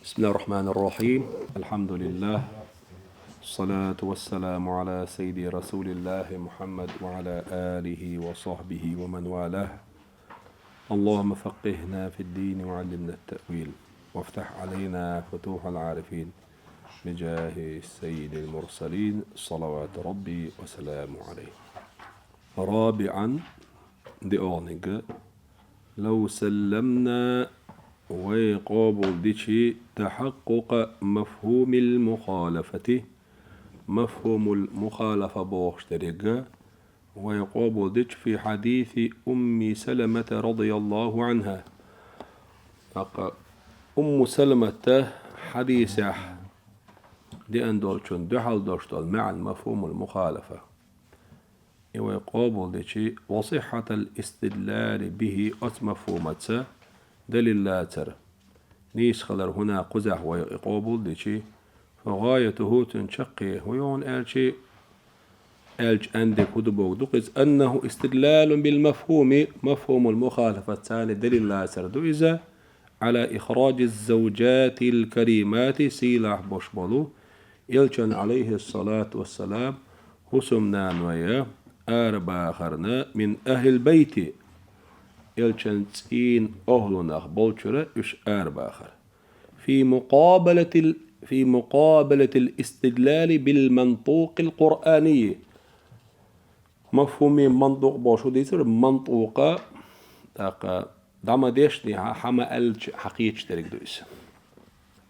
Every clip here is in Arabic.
بسم الله الرحمن الرحيم. الحمد لله، الصلاة والسلام على سيد رسول الله محمد وعلى آله وصحبه ومن والاه. اللهم فقهنا في الدين وعلمنا التأويل وافتح علينا فتوح العارفين بجاه السيد المرسلين صلوات ربي وسلامه عليه. رابعا دي لو سلمنا ويقابل ديشي تحقق مفهوم المخالفة، مفهوم المخالفة بوشترق ويقابل ديش في حديث أم سلمة رضي الله عنها. أم سلمة حديثة دي أندولشون دحل دوشتل مع المفهوم المخالفة ويقابل ديشي وصحة الاستدلال به مفهومته دليل لا ترى نيس خلر هنا قزح ويقابل ديشي فغايته تنشقي ويون ألشي عندك هدبوك دقز أنه استدلال بالمفهوم مفهوم المخالفة الثاني دليل لا ترى إذا على إخراج الزوجات الكريمات سيلاح بوشبلو يلشن عليه الصلاة والسلام حسمنا ويا أربع خرنا من أهل البيت يلشن تين أهلنا بولشرة إش أربع خر في مقابلة الاستدلال بالمنطوق القرآني. مفهوم منطوق بوشو ديسر منطوقة دعما ديشني حما ألج حقيقش ترك دويس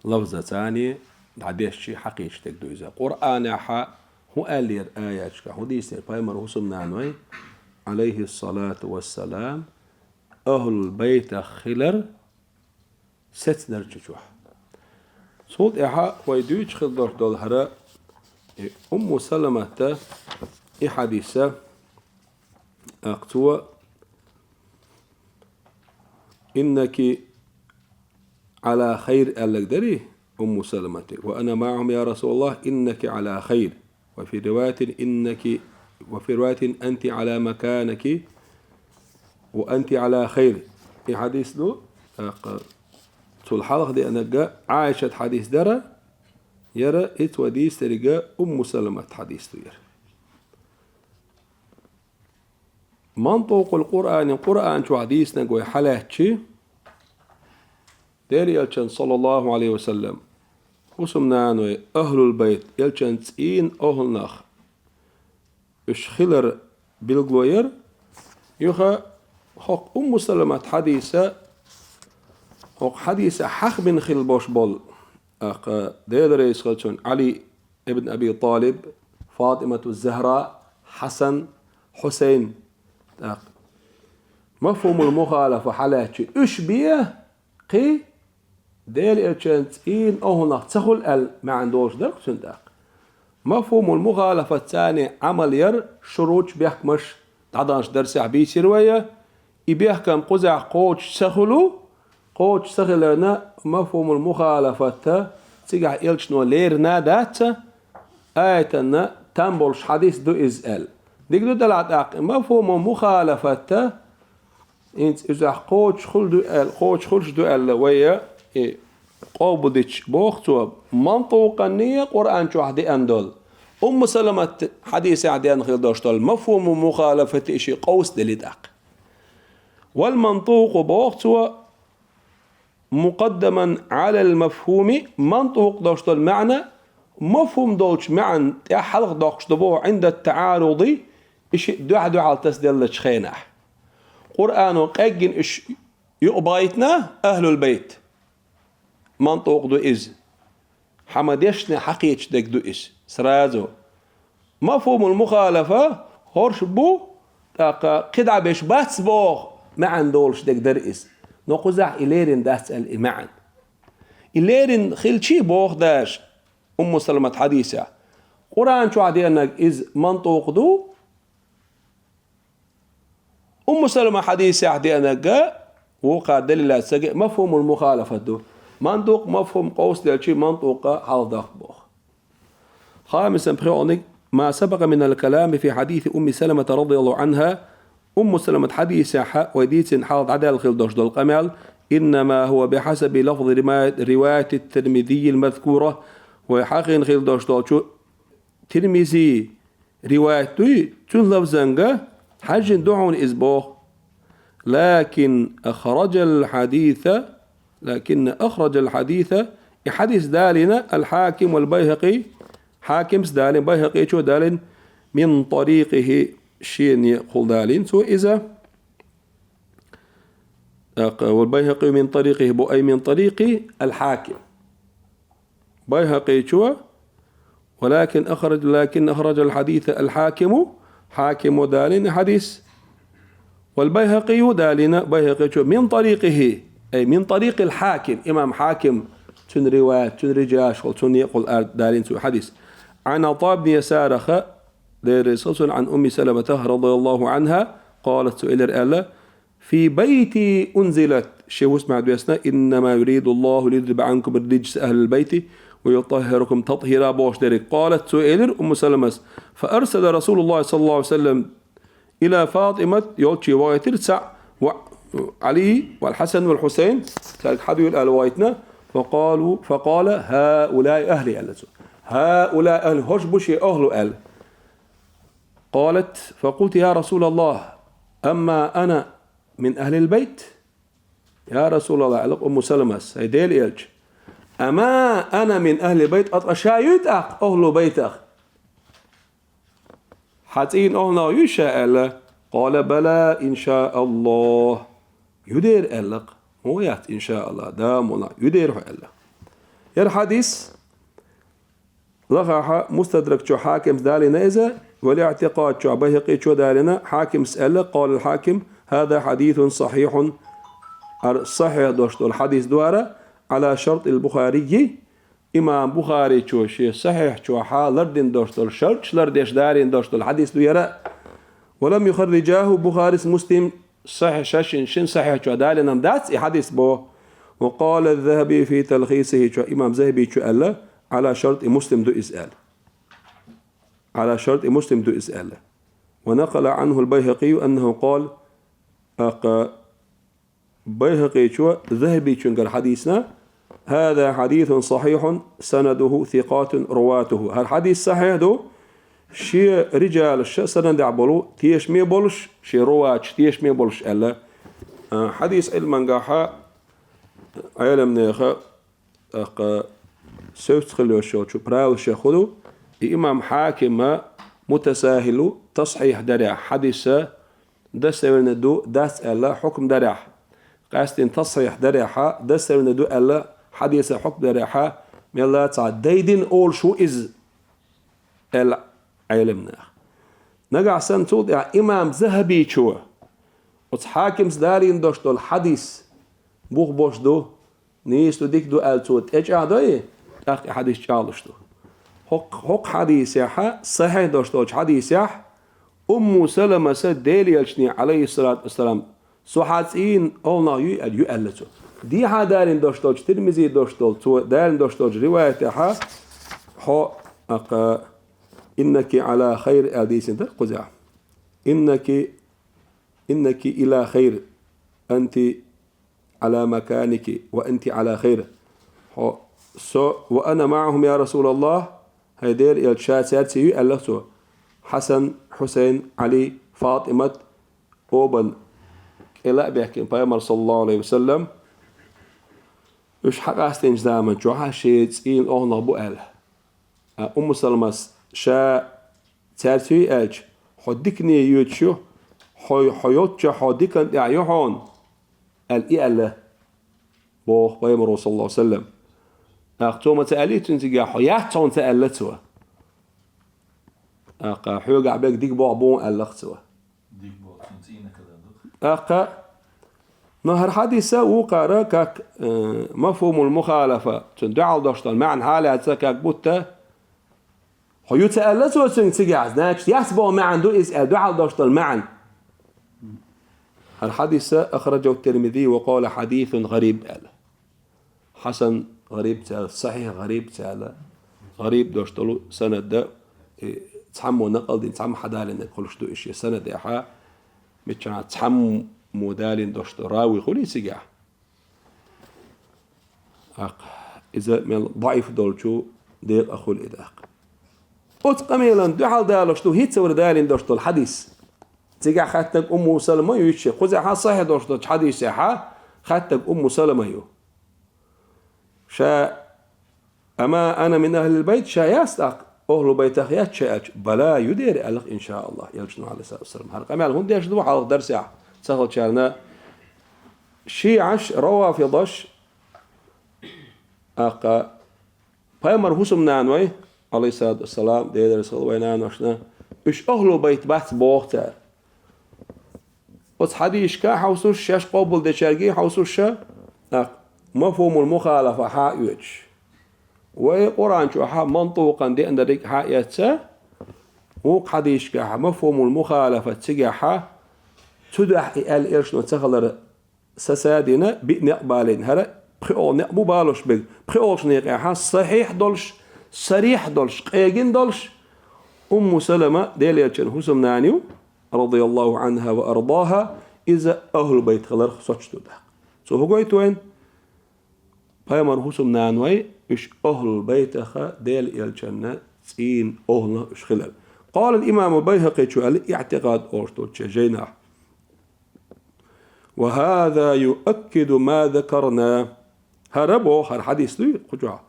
لفظة ثانية دعديشي حقيقش ترك دويس قرآن حا هو ألير آيات هو ديسر بايمر حسمنا نوي عليه الصلاة والسلام أهل البيت خلر ستنر جوح صوت إحا ويدوش خلدر دول هراء أم سلمة حديثة أقتوى إنك على خير قال لك دري أم سلمة وأنا معهم يا رسول الله إنك على خير وفي رواية أنت على مكانك وأنت على خير. في حديث له طول الحلقة دي أنا جاء عائشة حديث درا يرى اتوديس ترجع أم سلمة حديث يرى منطوق القرآن شو حديثنا جوي حلاتشي دير يلشن صلى الله عليه وسلم وسمنا عنه أهل البيت يلشن تسين أهل نخ إش خلر بالغوير يخا حق أم سلمة حديثة حق بن خل باش بول دير رئيس خلشون علي ابن أبي طالب فاطمة الزهراء حسن حسين مفهوم المخالفة حالاتي إش بيه قي دير إلشانتين أهنا تسخل ما عندوش درك سنداق. مفهوم المخالفة الثاني عمل ير شروط بيحكمش تعدانش درس عبيسي رواية يبيحكم قزع قوش سخلنا مفهوم المخالفة تيجع إلشنو ليرنا دات آيتنا تنبولش حديث دو إزال ديك دو دلعت مفهوم مخالفة انت إذا قوش خلش دو أل ويا قابدش بوختو منطوقا نية قرآن شو حدي أندول أم سلمة حديث عديان خير داشتال مفهوم مخالفة إشي قوس دلدق والمنطوق بوختو مقدما على المفهوم منطوق داشتال معنى مفهوم دولش معنى حلق داقش دبوه عند التعارض إشي دو على تسديل خينح قرآن قاقين إش يقبايتنا أهل البيت منطوق دو إز حمديشنا حقيقش دك دو إز سرازو مفهوم المخالفة هورش بو قدع بيش باتس بوغ معن دولش دك در إز نقزع إليرين داس المعن إليرين خلشي بوغ داش أم سلمة حديثة قرآن شو عدي أنك إز منطوق دو أم سلمة حديثة عدي أنك وقع دليل سجى مفهوم المخالفة دو منطوق مفهوم قوس دلشي منطوق حال بوغ. خامسا بخيونك ما سبق من الكلام في حديث أم سلمة رضي الله عنها سلمة حديث وديت حاض عدال خل دوش دول قمال إنما هو بحسب لفظ رواية الترمذي المذكورة وحقين خل دوش دول شو ترمذي روايته تون لفظنجة حج دعون إزبوخ لكن أخرج الحديث حديث دالنا الحاكم والبيهقي حاكم دالين بيهقي شو دالين من طريقه شين يقول دالين سو إذا والبيهقي من طريقه أي من طريق الحاكم بيهقي شو لكن أخرج الحديث الحاكم حاكم دالين حديث والبيهقي دالنا بيهقي شو من طريقه أي من طريق الحاكم إمام حاكم تن رواية تن رجاش تن يقول دالين سو حديث عن عطاء بن يسارخ لرسول عن أم سلمة رضي الله عنها قالت سئل ألا في بيتي أنزلت شيء اسمع دوسنا إنما يريد الله ليذهب عنكم الرجس أهل البيت ويطهركم تطهيرا بوش درك قالت سئل أم سلمة فأرسل رسول الله صلى الله عليه وسلم إلى فاطمة يوتشي ويترسع علي والحسن والحسين تلك حدو الألوايتنا فقال هؤلاء أهلي ألسوا هؤلاء أهل هش بشي أهل أهل قالت فقلت يا رسول الله أما أنا من أهل البيت يا رسول الله علق أم سلمة هيديل إلج أما أنا من أهل البيت أتشايد أهل بيت حتين أهنا يشاء الله قال بلى إن شاء الله يدير ألق هو يات إن شاء الله دامنا يدير الله يا الحديث لغا مستدرك شو حاكم دالنا إذا والاعتقاد شو بيهقي شو دالنا حاكم سأله قال الحاكم هذا حديث صحيح صحيح دوشت الحديث دوارة على شرط البخاري إمام بخاري شو شيء صحيح شو حال لردين دوشت الشرط لرديش دارين دوشت الحديث دوارة ولم يخرجاه بخاري مسلم صحيح شن صحيح شو دالنا داتس حديث بو وقال الذهبي في تلخيصه شو إمام ذهبي شو قال على شرط مسلم دو إسأل على شرط مسلم دو إسأل ونقل عنه البيهقي أنه قال بيهقي شو ذهبي شو قال حديثنا هذا حديث صحيح سنده ثقات رواته الحديث صحيح دو شي رجال الشيء سند عبلو تيش مي بولش شي رواج تيش مي بولش ألا حديث المنقاحة علم نيخا سوت خلو شو براول شيخلو إمام حاكم متساهل تصحيح درع حديث دسوين دو داس ألا حكم درع قاستين تصحيح درعها دسوين دو ألا حديث حكم درعها ميلا تعديدين أول شو إز العلمنا نقع سنتود إمام ذهبي شو وتحاكم سدارين دوشتو الحديث بوخ بوش دو نيستو ديك دو ألتود إيش أعدائي أخي حديث شالشتو حق حديث يحا صحيح دوشتوش حديث يح أم سلمة سديلي يلشني عليه الصلاة والسلام سوحاتين أولنا يؤلتو دي ها دارين دوشتوش ترمزي دوشتو دارين دوشتوش رواية يحا حق إنك على خير أديس انت قزع إنك إلى خير أنت على مكانك وأنت على خير وأنا معهم يا رسول الله هيدير الشات سيرتي الله حسن حسين علي فاطمة أوبن إلى بيحكي بيامر صلى الله عليه وسلم وش حقاستين دائما جوها شيء تسين أهنا بقال أم سلمة شا سيرتي أج حدكني يوتشو حيوتش حدكن يعيهون الإله بوخ بيامر صلى الله عليه وسلم أختومة تأليت انتجا حياتون تألتوا أقا حيوقع بيك ديك بوعبون ألختوا ديك بوعبون كذا نهر حديثة وقارا كاك مفهوم المخالفة تندعال داشتال معن حالة كاك بوتا حيو تألتوا تنتجا ناكش يحسبوا معن دو إسأل دعال داشتال معن الحديثة أخرجه الترمذي وقال حديث غريب حسن غريب تعالى صحيح غريب تعالى غريب دوشتلو سند ده تحمو نقل دين تحم حدا لنا كلش دو إشي سند يحا متشنا تحم مودالين دوشت راوي خلي سجع إذا من ضعيف دولشو دير أخول إداق أتقميلا دحال دالشتو هيت سور دالين دوشتو الحديث سجع خاتك أم سلمة يوشي خزع صحيح دوشتو حديث ساحة خاتك أم سلمة يو شا أما أنا من أهل البيت شا يستق أهل بيت أخيات شا بلا يدير ألق إن شاء الله يلجنوا على سبيل السلام هرق أمال هون ديش دو حلق درس سهل شارنا شيعش روافضش أقا بايمر حسم نانوي عليه الصلاة والسلام دير رسول وينان وشنا إيش أهل بيت بحث بوقتها بس حديش كا حوسوش شاش قبل دشارجي حوسوش مفهوم المخالفة حائج وقرآن شو منطوقا دي عندك حائيتها وحديش كا مفهوم المخالفة تجاحة تدح الإرش نتخلر سسادنا بنقبالين هلا بخيول نقبو بالوش بيج بخيولش نيقها صحيح دولش صريح دولش قيجين دولش أم سلمة ديليتشن حسم نانيو رضي الله عنها وأرضاها إذا أهل بيت خلر خصوص ده سو هو قويت وين بايمر حسم نانوي إيش أهل بيت خا ديل يلشنا سين أهلنا إيش خلال قال الإمام البيهقي شو قال اعتقاد أرسطو تشجينا وهذا يؤكد ما ذكرنا هربو هر حديث لي خجوع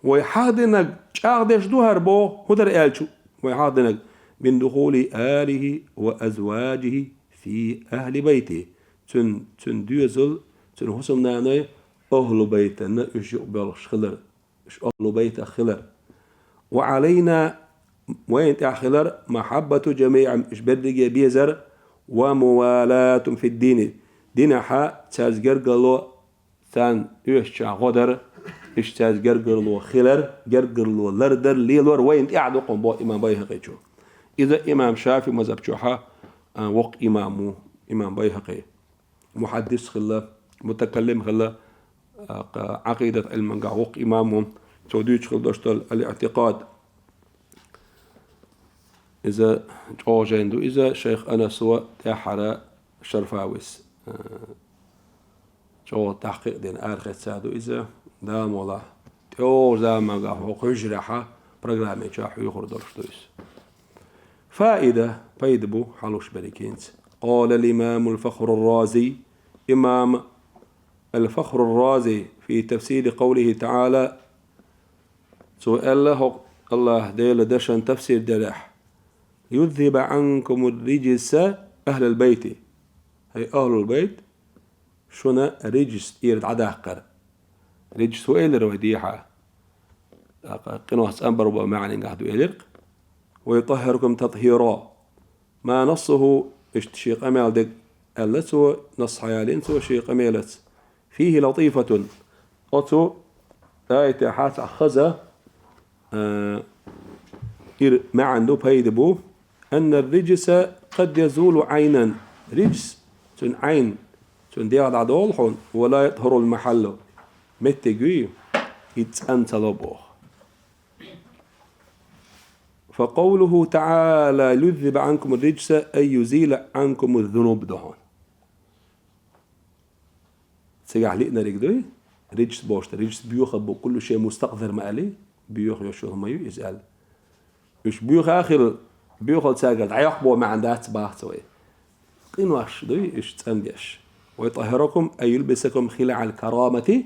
ويحاضنك شاغدش دو هربو هدر قالشو ويحاضنك من دخول آله وأزواجه في أهل بيته تن ديوزل تن حسم نانوي أهل بيتنا إيش يقبل خلر إيش أهل بيت خلر وعلينا وين تأخلر محبة جميع إيش بدرجة بيزر وموالاة في الدين دينها تاز جرجلو ثان إيش غدر إيش تاز جرجلو خلر جرجلو لردر ليلور وين قاعد قم بو إمام بيهقي شو إذا إمام شافعي مذهب شوحة وق إمامه إمام بيهقي محدث خلا متكلم خلا عقيدة علم وق إمامهم توديش خلدشتل الاعتقاد إذا جوجندو إذا شيخ أنس تحرى شرفاويس جو تحقيق دين آخر سادو إذا دام والله تو زمان قاعد حجرها برنامج شاح يخرج درشتويس فائدة بيدبو حلوش بريكينت قال الإمام الفخر الرازي إمام الفخر الرازي في تفسير قوله تعالى سؤال الله ديل دشن تفسير دلح يذهب عنكم الرجس أهل البيت هي أهل البيت شنا رجس إيرد عداقر رجس وإيل رويديحة قنوة أنبر بمعنى قاعدوا إليق ويطهركم تطهيرا ما نصه اشتشيق أمال دق ألتو نص حيالين سو شيق أمالت فيه لطيفة أتو آية حات أخذ ما عنده بيدبو أن الرجس قد يزول عينا رجس تن عين تن ديال عدول ولا يطهر المحل متجي يتأنتلبوه فقوله تعالى يذهب عنكم الرجس أي يزيل عنكم الذنوب دهون سيجع لقنا رجدي رجس بوشت رجس بيوخب كل شيء مستقذر مالي بيوخ يشوه ما يسأل إيش بيوخ آخر بيوخ تساقل عيقبو ما عندها تباه سوي قنواش دوي إيش تنجش ويطهركم أي يلبسكم خلع الكرامة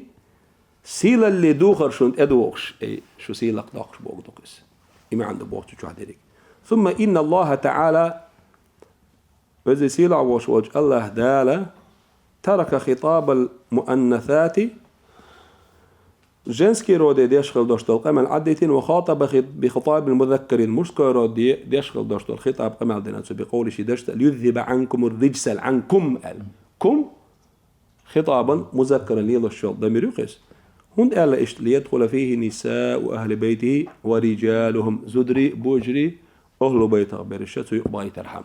سيلا اللي دوخر شون أدوخش أي شو سيلك داخش بوق دوكس إما عنده بوق تشوه ديرك ثم إن الله تعالى وزي سيلا وش وجه الله دالا ترك خطاب المؤنثات جنسكي رودي ديشغل دوشتو القمل عديتين وخاطب بخطاب المذكر المشكر رودي ديشغل دوشتو الخطاب قمل ديناتو بقول شي دشت ليذهب عنكم الرجس عنكم كم خطابا مذكرا ليلو الشوط ضمير يقيس هون قال إيش ليدخل فيه نساء أهل بيته ورجالهم زدري بوجري أهل بيته برشته يقباي ترحم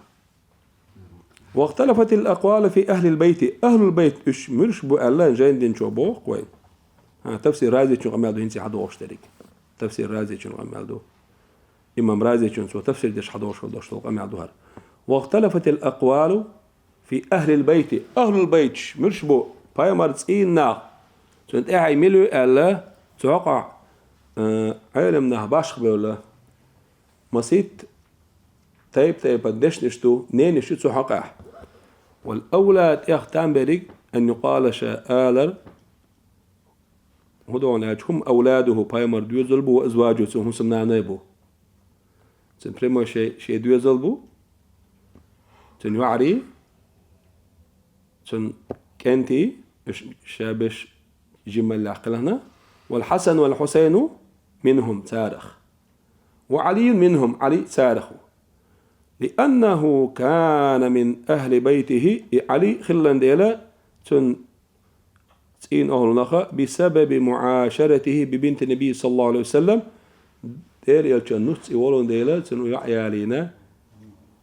واختلفت الأقوال في أهل البيت أهل البيت إيش مرش بو الله جاين دين شو بوق وين تفسير رازي شو عمل دو هنسي حدو أشترك تفسير رازي شو عمل دو إمام رازي شو تفسير ديش حدو أشترك عمل دو هر واختلفت الأقوال في أهل البيت أهل البيت مرشبو بايمر تسين ناخ سنت إيه ملو ألا توقع علم نه باش بولا مسيت تايب قديش نشتو نين نشتو توقع والأولاد يختم بريق أن يقال شآلر هدون هم أولاده بايمر دوزلبو وأزواجه هم سمنا نيبو سن بريمو شيء دوزلبو سن يعري سن كنتي شابش جمل عقلنا والحسن والحسين منهم سارخ وعلي منهم علي سارخ لأنه كان من أهل بيته علي خلان ديلا سن تسين أهل نخا بسبب معاشرته ببنت النبي صلى الله عليه وسلم ديل يلشن نص يقولون ديلا سن يعيالينا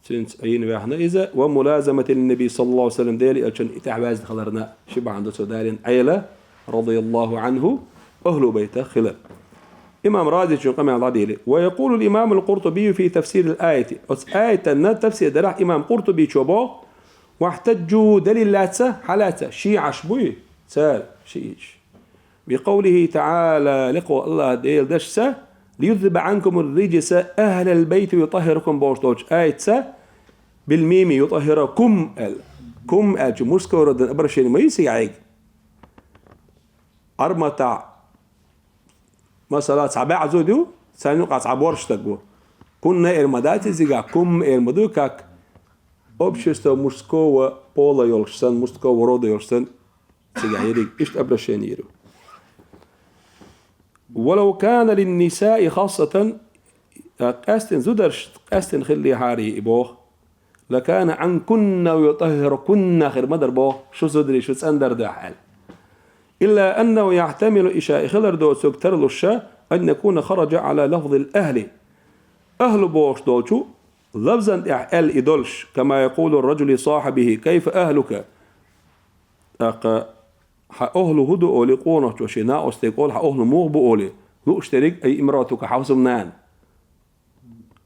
سن أين وإحنا إذا وملازمة النبي صلى الله عليه وسلم ديل يلشن إتعباز خلرنا شبع عنده سودارين عيلة رضي الله عنه أهل بيته خلال إمام رازي شنقمي على العديلة ويقول الإمام القرطبي في تفسير الآية آية النت تفسير دراح إمام قرطبي شبه واحتجوا دليل لاتسة حالاتة شيء عشبوي سال شيء بقوله تعالى لقوا الله ديل دشسة ليذهب عنكم الرجس أهل البيت ويطهركم بوشتوش آية سة بالميم يطهركم كم جموسك ورد أبرشين ما يسيعيك أرمتع مثلا صعباء عزوديو سانيو صعبورش تقو كنا المدات زيغا كم المدوكاك أبشستو مستكو بولا يولشسن مستكو ورود يولشسن سيغا يريك إشت أبرشين يرو ولو كان للنساء خاصة قاستن زدرش قاستن خلي هاري إبوه لكان عن كنا ويطهر كنا خير مدر بوه شو زدري شو تسندر ده حال إلا أنه يحتمل إشاء خلر دو سكتر للشا أن يكون خرج على لفظ الأهل أهل بوش دولشو لفظا إعال إدولش كما يقول الرجل صاحبه كيف أهلك أهل هدو أولي قونة وشناء استيقول أهل مغبو أولي لو اشترك أي امراتك حوسمنان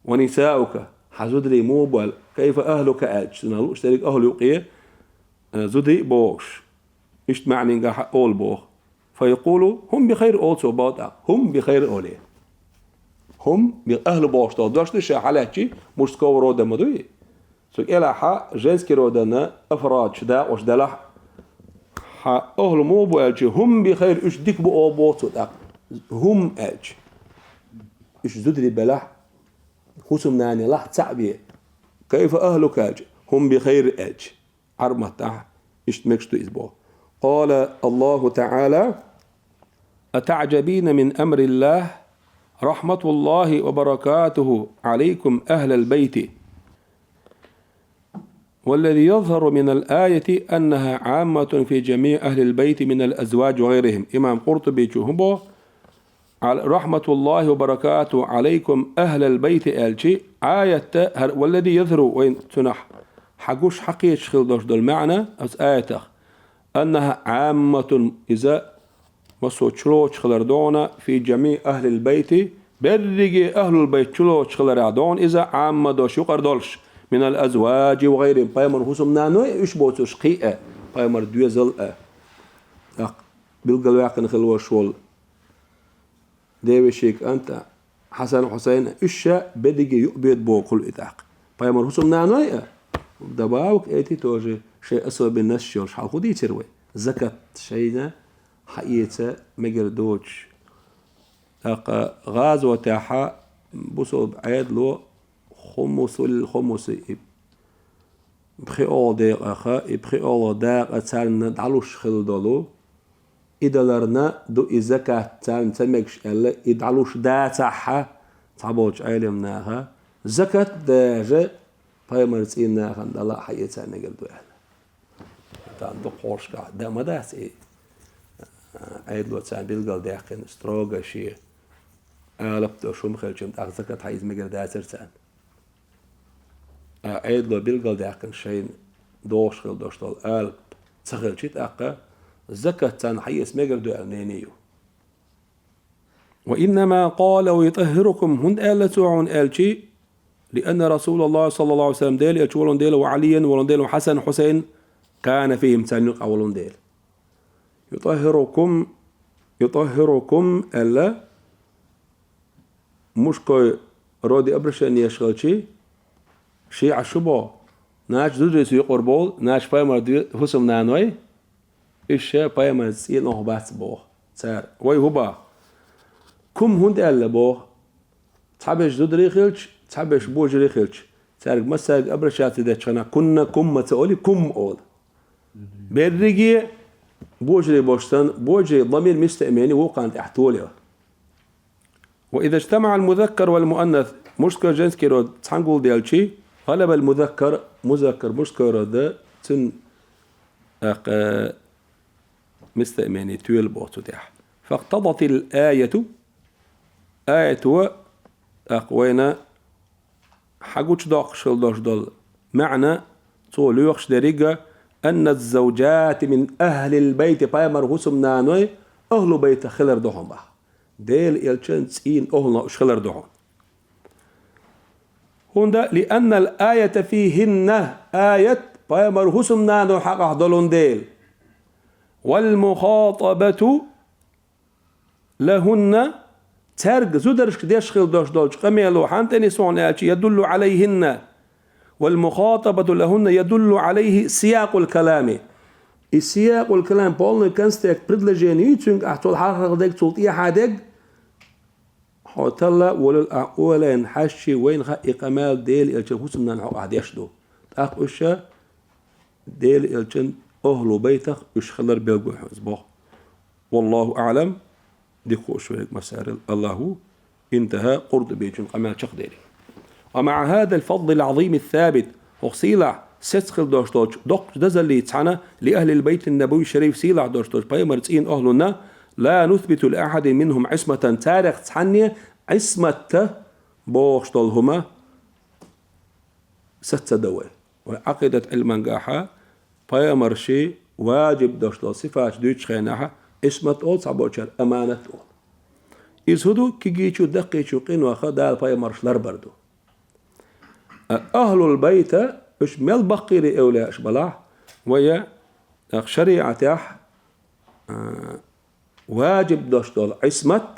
ونساؤك حزدري موبل كيف أهلك أج لو اشترك أهل يقيه زدري بوش إيش معنى نجاح أول بوخ فيقولوا هم بخير also about هم بخير أولي هم بأهل بوش تقدرش تشيء حالاتي مش تكور رودا مدوي سو إلى حق جنس كرودنا أفراد شدا وش دلح حق أهل مو بأجي هم بخير إيش ديك بو بوت هم أج إيش زدري بلح خصم ناني لح تعبي كيف أهلك أج هم بخير أج عرمت إيش مكشتو إسبوع قال الله تعالى أتعجبين من أمر الله رحمة الله وبركاته عليكم أهل البيت والذي يظهر من الآية أنها عامة في جميع أهل البيت من الأزواج وغيرهم إمام قرطبي شهبه رحمة الله وبركاته عليكم أهل البيت ألشي آية والذي يظهر وين تنح حقوش حقيش خلدوش دول معنى أس آية أنها عامة إذا مسو تشلوش خلردونا في جميع أهل البيت برجي أهل البيت تشلوش خلردون إذا عامة دوش يقردولش من الأزواج وغيرهم بايمر حسم نانو إيش بوتوش قيئة بايمر دوزل بالقلواق نخلوه شول ديوي شيك أنت حسن حسين إيشا بدجي يقبض بوكل إتاق بايمر حسم نانو دباوك إيتي توجي شيء أسوأ بالناس شوش حاخدي تروي زكاة شينا حقيقة مجردوش غاز وتاحا بصوب عيد لو خمس الخمس بخي أول ديق أخا بخي أول داق أتسالنا دعلوش خل دولو إدلرنا دو إزكاة تسالنا تسميكش ألا إدعلوش دا تاحا تعبوش علمناها زكاة داجة بايمر تسيناها دالا حقيقة مجردو أهلا عندو قرش قاعد ده ما داس إيه عيد لو تسان بيلقى داقن استروغا شيء قلبتو شو مخلشم أغزكت حيز مجر داسر تسان عيد لو بيلقى داقن شيء دوش خل دوش طول قلب تسخل شيء أقا زكاة تسان حيز مجر دو أنينيو وإنما قال ويطهركم هن آلتوعون آلشي لأن رسول الله صلى الله عليه وسلم ديل يشولون ديل وعليا ولون ديل وحسن حسين كان فيه مثال قولون ديل يطهركم ألا مش كوي رودي أبرشان يشغل شيء عشبه ناش دودريس يقربول ناش بايمر دي حسم نانوي إيش بايمر سين أو بس بوه صار وي هبا كم هند ألا بوه تحبش دودري خلش تحبش بوجري خلش صار مساق أبرشات ده شنا كنا كم ما تقولي كم أول برجي بوجري بوشتن بوجري ضمير مستأمني وقعت أحتوليه وإذا اجتمع المذكر والمؤنث مشكل جنس كيرود تحنقول ديالشي غلب المذكر مذكر مشكل ده تن مستأمني تويل بوتو ديح فاقتضت الآية آية أقوينا حقوش داقشل داش دل معنى طول يوخش دريقة أن الزوجات من أهل البيت بايمر هسم نانوي أهل بيت خلر دهم بح ديل إلشان تسين أهلنا أشخلر دهم هوندا لأن الآية فيهن آية بايمر هسم نانو حق أحضلون ديل والمخاطبة لهن ترق زودرش كديش خل دوش دوش قميلو حانتني سون يدل عليهن والمخاطبة لهن يدل عليه سياق الكلام السياق الكلام بولن كانستك بريدلجين يتشنك أحتول حرق ديك تلطية حادق حوتلا ولا حشي وين خا إقامال ديل إلشن حسن نانحو أحد يشدو تاق أشا ديل إلشن أهلو بيتك يشخلر بيلقو حزبه والله أعلم ديكو شويك مسائل الله انتهى قرد بيجن قمال شق ديلي ومع هذا الفضل العظيم الثابت وصيلع ستخل دوشتوش دوق دزل يتحنى لأهل البيت النبوي الشريف سيلع دوشتوش بايمرتين أهلنا لا نثبت لأحد منهم عصمة تاريخ تحنية عصمة بوشتولهما ست دوي وعقيدة المنقاحة بايمرشي واجب دوشتول صفات دوش خيناها عصمة أول صعبوشر أمانة أول يزهدو كيجيشو دقيشو قينو خدال بايمرش لربردو أهل البيت إيش مال بقيري أولى إيش بلاه ويا شريعة واجب دوشتول عصمة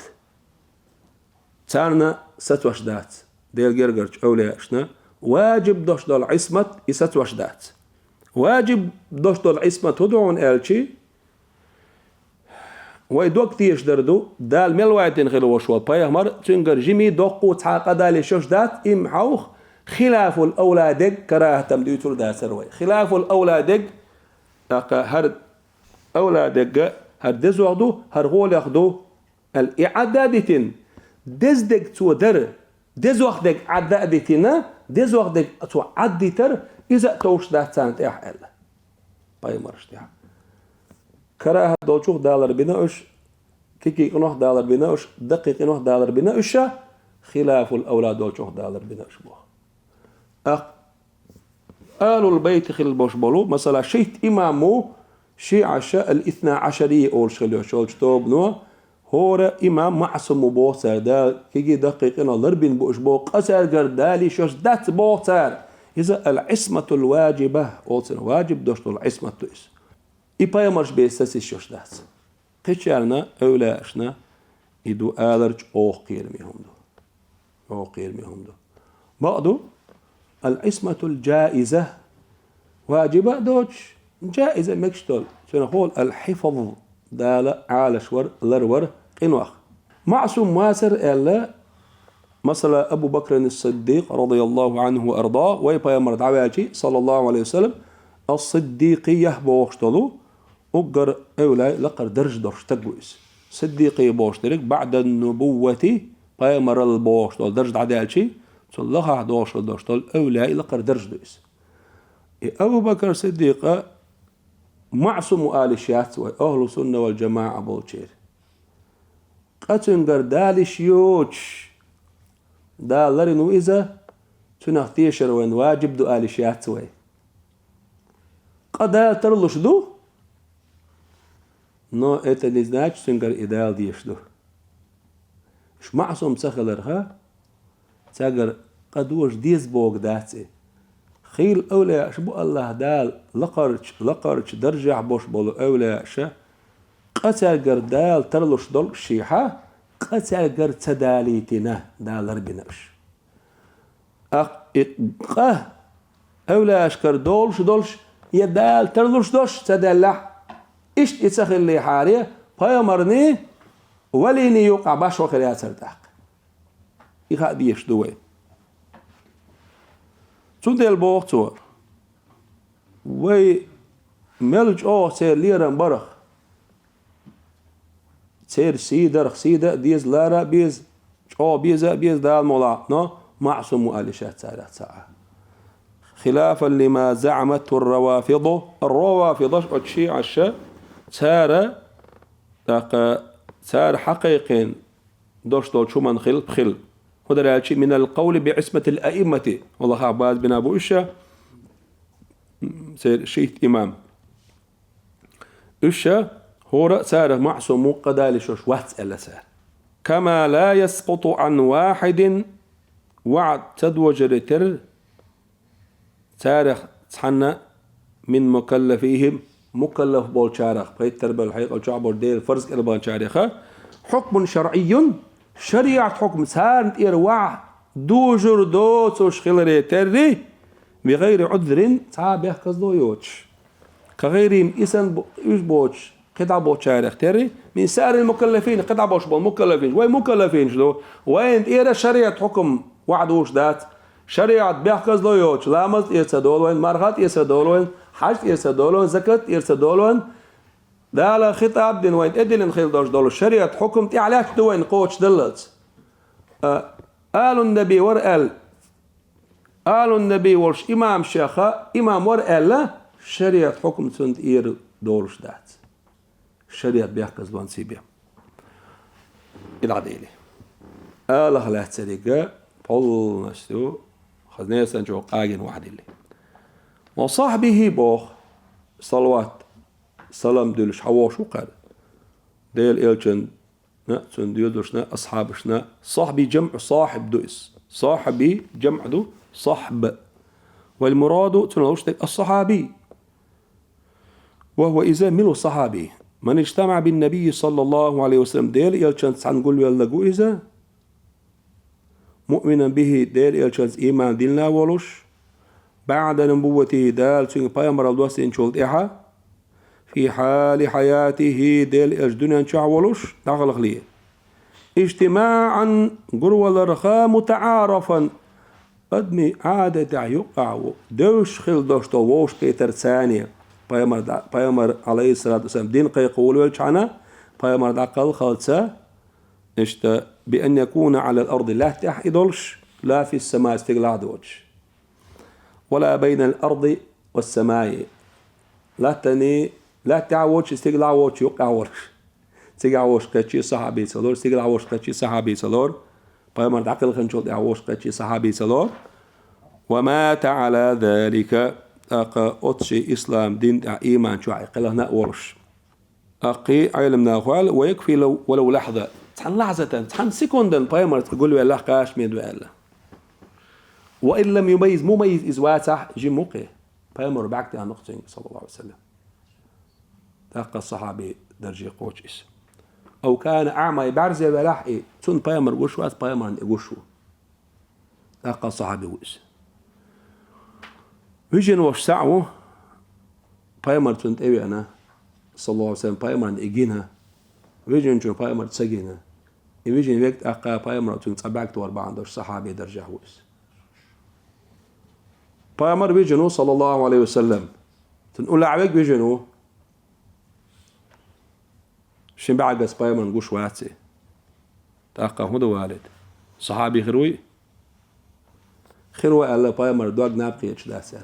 تارنا ستوش دات ديل جرجرش أولى إيشنا واجب دوشتول عصمة يستوش دات واجب دوشتول عصمة هدوون ألشي ويدوك تيش دردو دال ملواتين خلو وشوال بايهمر تنقر جيمي دوقو تعاقدا لشوش دات إم حوخ خلاف الأولادك كراهة تمديتور دا سروي خلاف الأولادك هر أولادك هر دزوغدو هر غول ياخدو الإعدادتين دزدك تو در دزوغدك عدادتنا دزوغدك تو عدتر إذا توش دا تانت إحل باي مرش ديها كراهة دوشوخ دالر بناوش كيكي نوح دالر بناوش دقيق نوح دالر بناوش خلاف الأولاد دوشوخ دالر بناوش بوه آل البيت خل بوشبلو مثلا شيت إمامو شيء عشاء الاثنى عشرية أول شغل شولش توبنو هورا إمام معصم بوصار دا كيجي دقيقنا ضربين بوشبو قصر قردالي شوش دات بوصار إذا العصمة الواجبة أولسن واجب دوشتو العصمة تويس إبا يمرش بيستسي شوش دات قيشالنا أولاشنا إدو آلرج أوقير ميهم دو بعضو العصمة الجائزة واجبة دوش جائزة مكشتول سنقول الحفظ دالة عالشور لرور قنوخ معصوم واسر إلا مثلا أبو بكر الصديق رضي الله عنه وأرضاه ويبا يمرد عواجي صلى الله عليه وسلم الصديقية بوشتلو أقر أولاي لقر درج درش تقويس صديقي بوشترك بعد النبوة بايمر البوشتل درج عدالشي صلها دوشتل أولاي لقر درج دويس أبو بكر صديقة معصوم آل الشيات وأهل السنة والجماعة بولشير قتنقر دالي شيوش دالرينو إذا تنختيشر وين واجب دو آل الشيات وي قدا ترلش دو نو إتنزناش تنقر إدال ديش دو إش معصوم سخلرها تاقر قدوش ديز بوغ داتي خيل أولى شبو الله دال لقرش درجة بوش بولو أولى شا قتل قردال ترلوش دول شيحة قتل قرد تداليتنا دال ربناش أولى أشكر دولش يدال ترلوش دوش تدلح إيش يتسخل لي حارية فيمرني وليني يوقع باش وخليها سرداق يخاء ديش دوين تون ديال بوغتور وي ملج سير ليرن برخ سير سيدة ديز لارا بيز بيز دال مولا نو معصوم مؤلشات ساعة خلافا لما زعمته الروافض الشيعة الشا سار حقيقين دوش دول شو من خل هذا من القول بعصمة الأئمة والله عباس بن أبو إشا سير شيخ إمام إشا هو سار معصوم مقدالش وقت ألا سار كما لا يسقط عن واحد وعد تدوج رتر سار تحنى من مكلفيهم مكلف بول شارخ بيت تربل الحقيقة وشعبور دير فرز إلبان شارخة حكم شرعي شريعة حكم سارت إروع دوجر دوتوش خلري تري بغير عذر تابع كذو يوتش كغيرهم إسن يشبوتش قطع بوتش شارخ تري من سائر المكلفين قطع بوش بول مكلفين وين مكلفين شلو وين إيرا شريعة حكم وعدوش دات شريعة بيحكز لو يوتش لامز يرسدول وين مرخات يرسدول وين حج يرسدول وين زكاة يرسدول وين دالا خطاب دين وين ادلن خيل دوش دول الشريعة حكم تي علاش دوين قوتش دلت قالوا النبي ورقال قالوا النبي ورش إمام شيخة إمام ورقال لا شريعة حكم تند إير دولش دات الشريعة بيحكز لون سيبيا العديلي الله لا تسرقة بول نشتو خذناه سنجو قاين واحد اللي وصاحبه بوخ صلوات سلام دلش حواش وقال ديل إلشن سن ديودرشنا أصحابشنا صاحبي جمع صاحب دوئس صاحبي جمع دو صاحب والمراد تنوشتك الصحابي وهو إذا ملو صحابي من اجتمع بالنبي صلى الله عليه وسلم ديل إلشن سنقول يلقوا إذا مؤمنا به ديل إلشن إيمان دلنا ولش بعد نبوته دال سن بيامر الدوسين شولد إحا في حال حياته ديل الدنيا شعولش داخل خليه اجتماعا قروا الرخاء متعارفا أدمي عادة يقع دوش خل دوش طووش كيتر ثانية بيامر عليه الصلاة والسلام دين قيقول والشعنا بيامر داقل خالصة بأن يكون على الأرض لا تحيدولش لا في السماء استقلع دوش ولا بين الأرض والسماء لا تعوش استقلع وش يقعوش تقعوش كتشي صحابي سلور استقلعوش كتشي صحابي سلور بيامر داقل خنشوط يعوش كتشي صحابي سلور ومات على ذلك أطشي إسلام دين إيمان شو عقلنا ورش أقي علمنا قال ويكفي ولو لحظة تحن لحظة تحن سكوندن بيامر تقول له الله قاش ميدو الله وإن لم يميز مميز إزواتح جي موقع بيامر بعكتي عن نقطة صلى الله عليه وسلم تلقى الصحابي درجة قوش إس أو كان أعمى يبعرز بلاحقي تون بيامر قوشوات بيامر قوشو تلقى الصحابي وإس ويجن وش سعوه بيامر تونت إيوي أنا صلى الله عليه وسلم بيامر إجينها ويجن جو بيامر تسجينها ويجن وقت أقا بيامر تونت أبعكت واربعان دوش صحابي درجة وإس بيامر ويجنو صلى الله عليه وسلم تنقول لعبك ويجنو شين بعجز بيامر نقوش واتسي تأقى هو والد صحابي خروي خروي الله بيامر دوغ نابقي يتشداس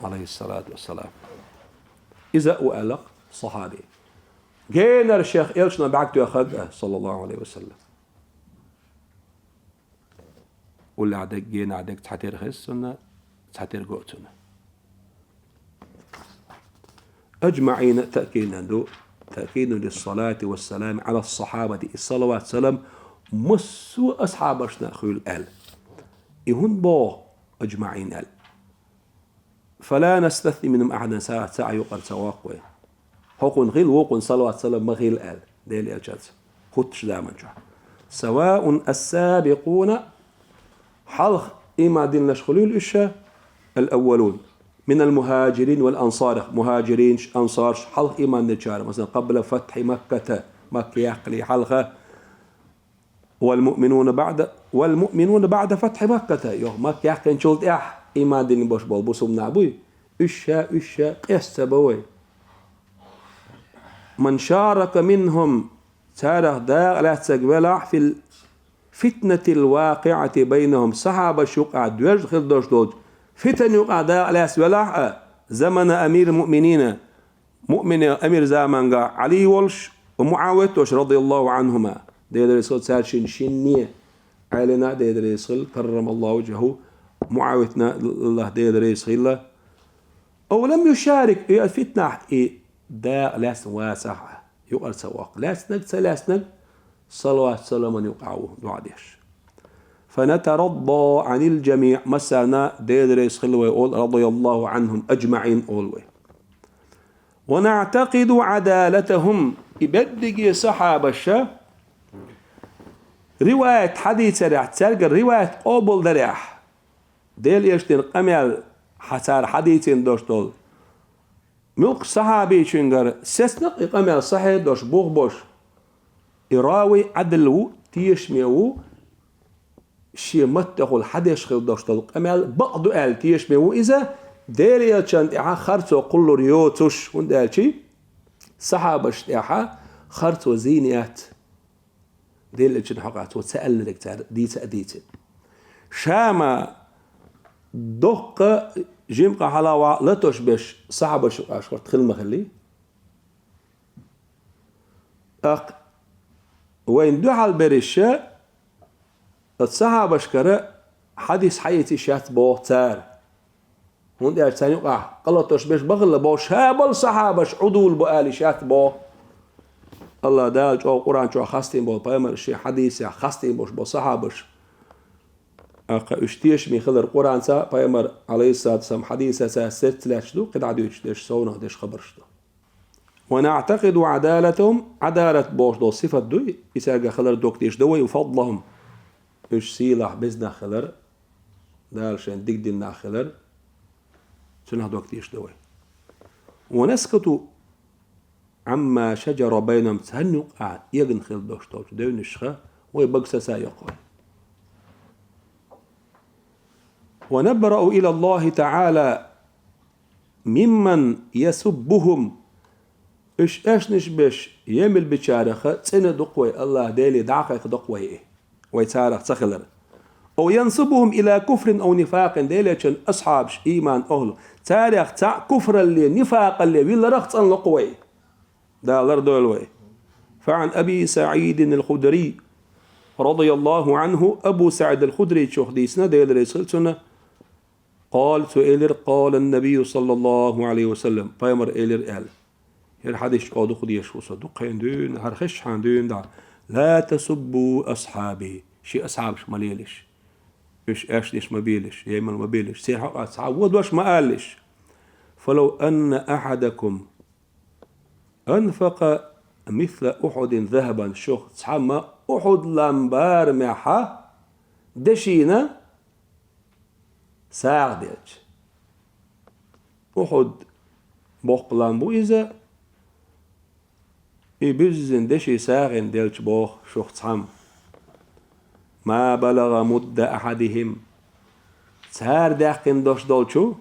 عليه الصلاة والسلام إذا أؤلق صحابي جينا الشيخ إلشنا بعكتو أخذ صلى الله عليه وسلم واللي عدك جينا عدك تحتير خسنا تحتير قوتنا أجمعين تأكيد للصلاة والسلام على الصحابة الصلوات والسلام مسوا أصحابشنا أخوي الآل يهون بو أجمعين قال فلا نستثني منهم أحدا ساعة يقر سواقوي حقن غيل وقن صلوات سلام مغيل قال ديل الجلسة خدش دائما سواء السابقون حلق إما دين لشخلول إشا الأولون من المهاجرين والأنصار مهاجرين أنصار حلق إيمان نجار مثلا قبل فتح مكة يحقلي حلقة والمؤمنون بعد فتح مكة مكة يحقل نشولت إيمان دين باش بالبوسهم نعبوي إشا قيستبوي من شارك منهم تارخ داغ لا تسقبلع في الفتنة الواقعة بينهم صحابة شقع دوج خل دوش دوج فتن يقع داغ لا تسقبلع زمن أمير المؤمنين مؤمن أمير زمان علي والش ومعاوية رضي الله عنهما ديدر يصل سارشين شنية علينا ديدر يصل كرم الله وجهه معاويتنا الله ديدر يصل أو لم يشارك الفتنة داغ لا واسعة يقال سواق لا سنق صلوات سلام يقعوه دعاديش فنترضى عن الجميع مسانا ديدر يصل ويقول رضي الله عنهم أجمعين أولوي ونعتقد عدالتهم يبدق صحابة الشا رواية حديث ريح تسرق رواية قبل دريح ديل يشتن قميل حسار حديثين دوش دول ملك صحابي شنجر سسنق قميل صحيح دوش بوغ بوش يراوي عدلو تيشميو شي متقل حديش خيل دوش دول قميل بعض قال تيشميو إذا ديل يشتن إحا خرطو قلو ريوتوش وندال شي صحابة إحا خرطو زينيات ديل يشتن حقات وتسأل لك ديت شاما دق جيمقا حلاوة لا تشبش صعبة شو تخل مخلي وين دعال بريشة الصحابة شكرا حديث حياتي شات بوتار هون دي ارتاني وقع قال تشبش بغل بوش هابل صحابة عدول بقالي شات بو الله دال جو قرآن جو خاستين بو بايمر شي حديث خاستين بوش بو صحابش اشتيش من خلال القرآن سا بايمر عليه الصلاة والسلام حديثة سا ست لاشدو قد عدو يشتش سونا ديش خبرشتو ونعتقد عدالتهم عدالة بوش دو صفة دوي يساقا خلال دوكتيش دوي وفضلهم اش سيلح بزنا خلال دالشين ديك دينا خلال سنه دوكتيش دوي ونسكت عما شجر بينهم تهنق يغن خلال دوش دوش دوين الشخة ويبقسا سا يقوي ونبرأ إلى الله تعالى ممن يسبهم إيش نشبش يمل بشارخة سنة دقوي الله ديلي دعقة دقوي ويتارخ تخلر أو ينسبهم إلى كفر أو نفاق ديلي كان أصحاب إيمان أهل تاريخ تاع كفر اللي نفاق اللي ويلا رخص أن لقوي دا لردولوي فعن أبي سعيد الخدري رضي الله عنه أبو سعيد الخدري شهديسنا ديل رسالتنا قال سئلر قال النبي صلى الله عليه وسلم بايمر إلر قال هل حدش قادو خديش وصدق هندون هرخش هندون دا لا تسبوا أصحابي شي أصحابش مليلش إيش ليش ما بيلش يمن ما بيلش سيح أصحاب ودوش ما قالش فلو أن أحدكم أنفق مثل أحد ذهبا شخ صحاب أحد لمبار معها دشينا ساعة ديج أحد بوق لامبو إذا يبزن دشي ساغن ديلش بوخ شخ صحام ما بلغ مد أحدهم سار داقن دوش دولشو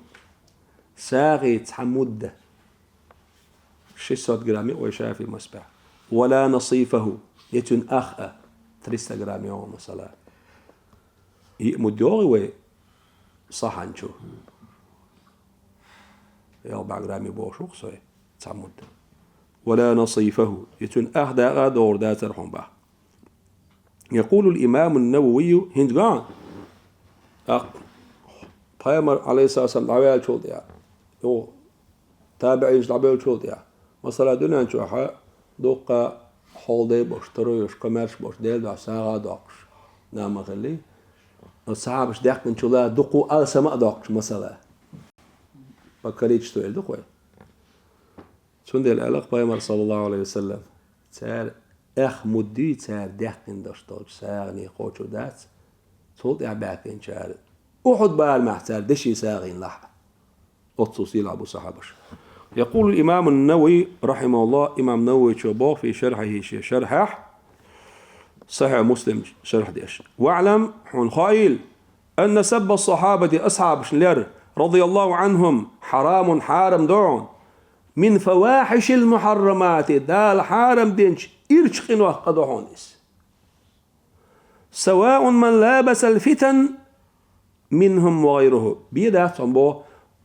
ساغي صحام مدة 600 جرام ويشافي مسبح ولا نصيفه يتن أخأ 300 جرام يوم مثلا يمدوغي وي صحن شو 4 جرام بوشوق صحيح تعمد ولا نصيفه يتن أخذ غادور ذات رحم به يقول الإمام النووي هندقان بايمر عليه الصلاة والسلام دعوية شو ديا يو تابعين دعوية شو ديا مثلا دنيا نشوحة دوقة حول دي بوش ترويش كمرش بوش ديل دع ساعة داقش نعم غلي الصحابة دقن شلا دقوا سماء دقش مثلا بكريتش تو دقوا شون دل الأخ بيمر صلى الله عليه وسلم سار أخ مدي سار دقن دشتاج سارني قوتشو دات صوت باكين شار أحد بال محتال دشي ساغين لح أتصيل أبو صحابش. يقول الإمام النووي رحمه الله إمام نووي شباب في شرحه شرحه صحيح مسلم شرح ديش واعلم حون خايل أن سب الصحابة أصحاب شلر رضي الله عنهم حرام حارم دون من فواحش المحرمات دال حارم دينش إرشقين وقدهونس سواء من لابس الفتن منهم وغيره بيدا صنبو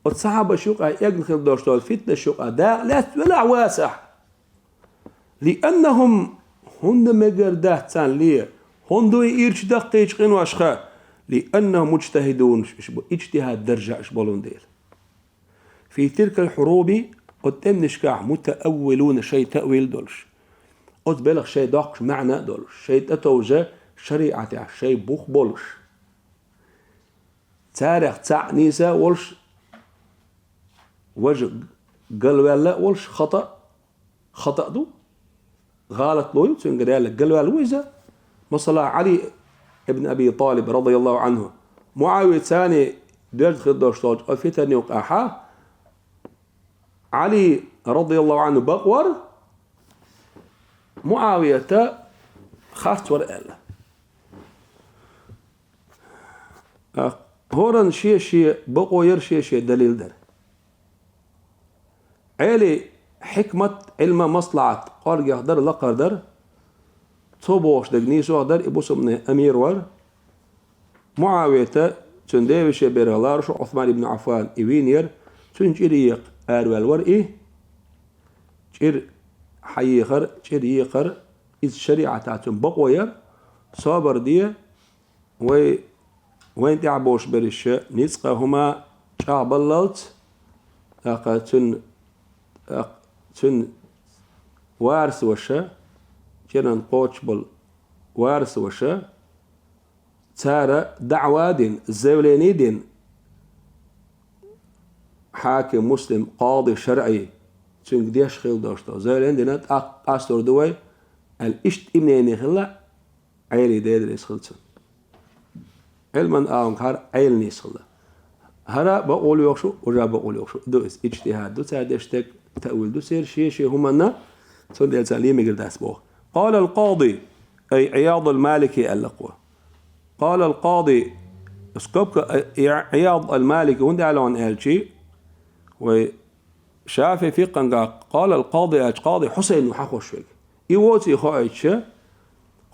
الصحابة شوقا يقنخل دوشتو الفتنة شوقا دا لا ولا واسع لأنهم هند مقردات تان ليه هندو إيرش دقيق قين واشخا لأنهم مجتهدون اجتهاد درجة اشبالون ديل في تلك الحروب قدام نشكاح متأولون شيء تأويل دولش بلغ شيء دقش معنى دولش شيء تتوجه شريعة شيء بوخ بولش تاريخ تعنيسة ولش وجه قالوا لا ولش خطأ دو غلط لوي تنقال قالوا الويزة مصلى علي ابن أبي طالب رضي الله عنه معاوية ثاني درد خدوشتوج أفتني وقاحا علي رضي الله عنه بقور معاوية خارت ورقالة هورن شيء بقوير شيء دليل در عيلي حكمة علم مصلعة قال يقدر لا قدر توبوش دغنيسو قدر ابوسمن امير ور معاوية تنديش بيرلارش عثمان بن عفان ايوينير تنجريق ارول ور جير حيخر جريقر إذ شريعة بقوير صابر دي وين تعبوش بريش نسقى هما شعبلت تن وارس وشا جنن قوتشبل وارس وشا تارا دعوة دين الزوليني دين حاكم مسلم قاضي شرعي تن قديش خيل دوشتو زولين دينات أستر دوي الاشت إمنيني خلا عيلي ديدريس خلتن علما آنكار عيلني صلى هرا بقول يوشو ورا بقول يوشو دو اس اجتهاد دو تادشتك تأويل دو سير شيء همنا تون التعليم يقدر بوه قال القاضي أي عياض المالكي اللقوة قال القاضي اسكوبك عياض المالكي وندي على عن الشيء وشافي في قنقا قال القاضي قاضي حسين وحخوش فيك يوتي خايتش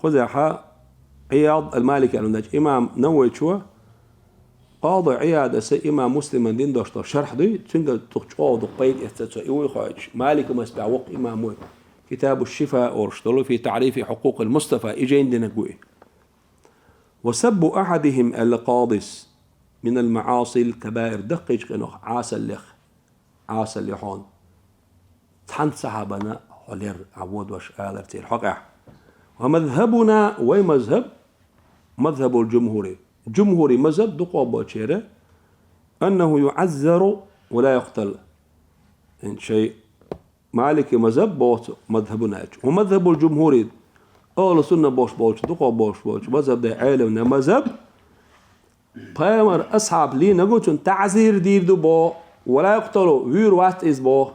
خذها عياض المالكي عندك إمام نووي شو قاضي عياد أسي إمام مسلم دين دوشتو شرح دي تنقل تقعد قيد استتسو إيوي خايتش مالك مسبع وق إماموي كتاب الشفاء ورشتلو في تعريف حقوق المصطفى إجين دينكوي وسب أحدهم القاضس من المعاصي الكبائر دقيق قنوخ عاس اللحون تحن صحابنا حلير عبود وش آلرتي الحقع ومذهبنا ومذهب مذهب الجمهوري جمهوري مذهب دقوا بوشيره أنه يعذر ولا يقتل إن شيء مالكي مذهب بوت مذهبنا ومذهب الجمهوري أول سنة بوش دقوا بوش مذهب ده عالمنا مذهب بامر أصحاب لي نقول تعذير دير دو بو ولا يقتلوا وير وات إز بو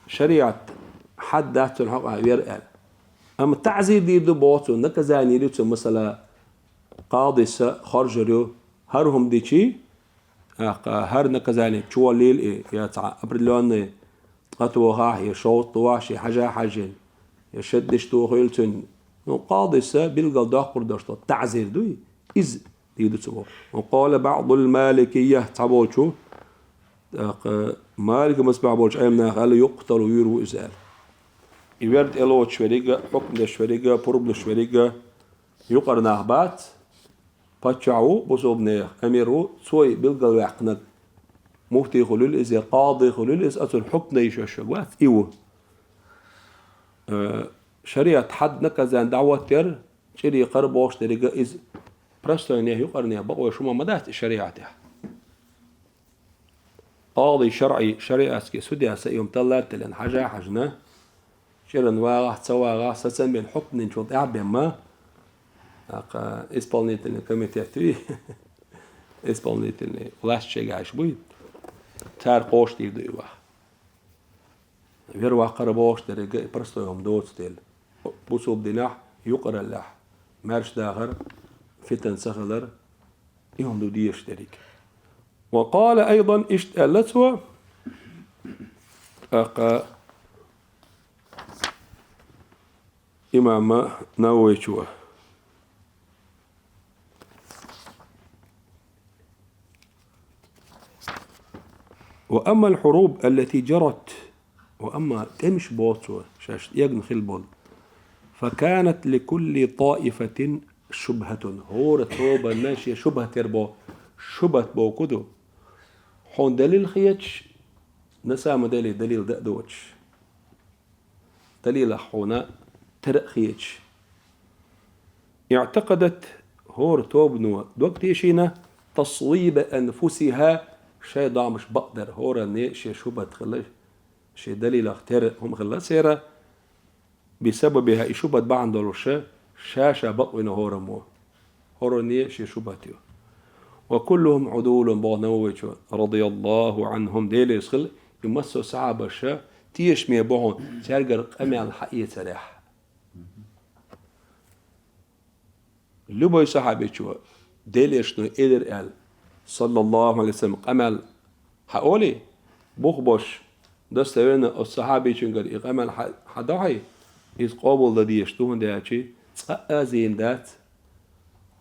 شريعة حد ذات الحق ويرقل أما التعذير دير دو بوتو نكزاني ريتو مثلا قاضي خرجريو هرهم ديشي هر نكزاني شو الليل يا تع أبرلون قطوها يا شوط واشي حاجة يشدش تو خيلتن قاضي بيلقى داقر داشتو تعذير دوي إز ديدو تسوه وقال بعض المالكية تعبوشو مالك مسبع بولش أيمنا قال يقتل ويرو إزال يورد إلو شوريجا حكم شوريجا بربل شوريجا يقر نهبات باتشعو بصوبنيخ أميرو سوي بلقى الوعقنق مفتي خلول إزي قاضي خلول إز أتو الحكم يشوشوات إيوه شريعة حد نكزان دعوة تر شري قربوش دريقا إز برستوني يقرني بقوة شو مدات شريعته قاضي شرعي شريعة سوديا سيوم تلات لأن حاجة حجنا شيرن واغ تسواغ سسن بين حكم نشوط يعب ما إسبانيت اللي كميت يحتوي إسبانيت اللي ولاش شيء عايش بوي تار قوش تيجي واحد يروح قربوش درجة برستو يوم دوت ستيل بوسوب ديناح يقرأ اللح مارش داخر فتن سخلر يوم دو ديش دريك وقال أيضا اشتألته إمام نووي وأما الحروب التي جرت وأما تمش بوتو شاش يجن خلبون فكانت لكل طائفة شبهة هور توبة ماشية شبهة تربو شبهة بو كدو حون دليل خيتش نسام دليل دأدوتش دليل حونا ترخيتش اعتقدت هور توبنو دوكتيشينا تصويب أنفسها شيء ضامش بقدر هور نيشي شبهة خلش شي دليل اختار هم خلا سيرة بسببها شبهة بعض دولشة شاشة بقوين هورمو هورني شي شبهتيو وكلهم عدول بونويش رضي الله عنهم ديل يسخل يمسوا صعب شا تيش ميبوهن ترجر قمع الحقيقة سلاح لبوي صحابي شو ديل يشنو إدر قال صلى الله عليه وسلم قمل حقولي بوخبوش دستوينا الصحابي شنقر إقامل حداحي إذ قابل الذي يشتوهن دياتي أزين دات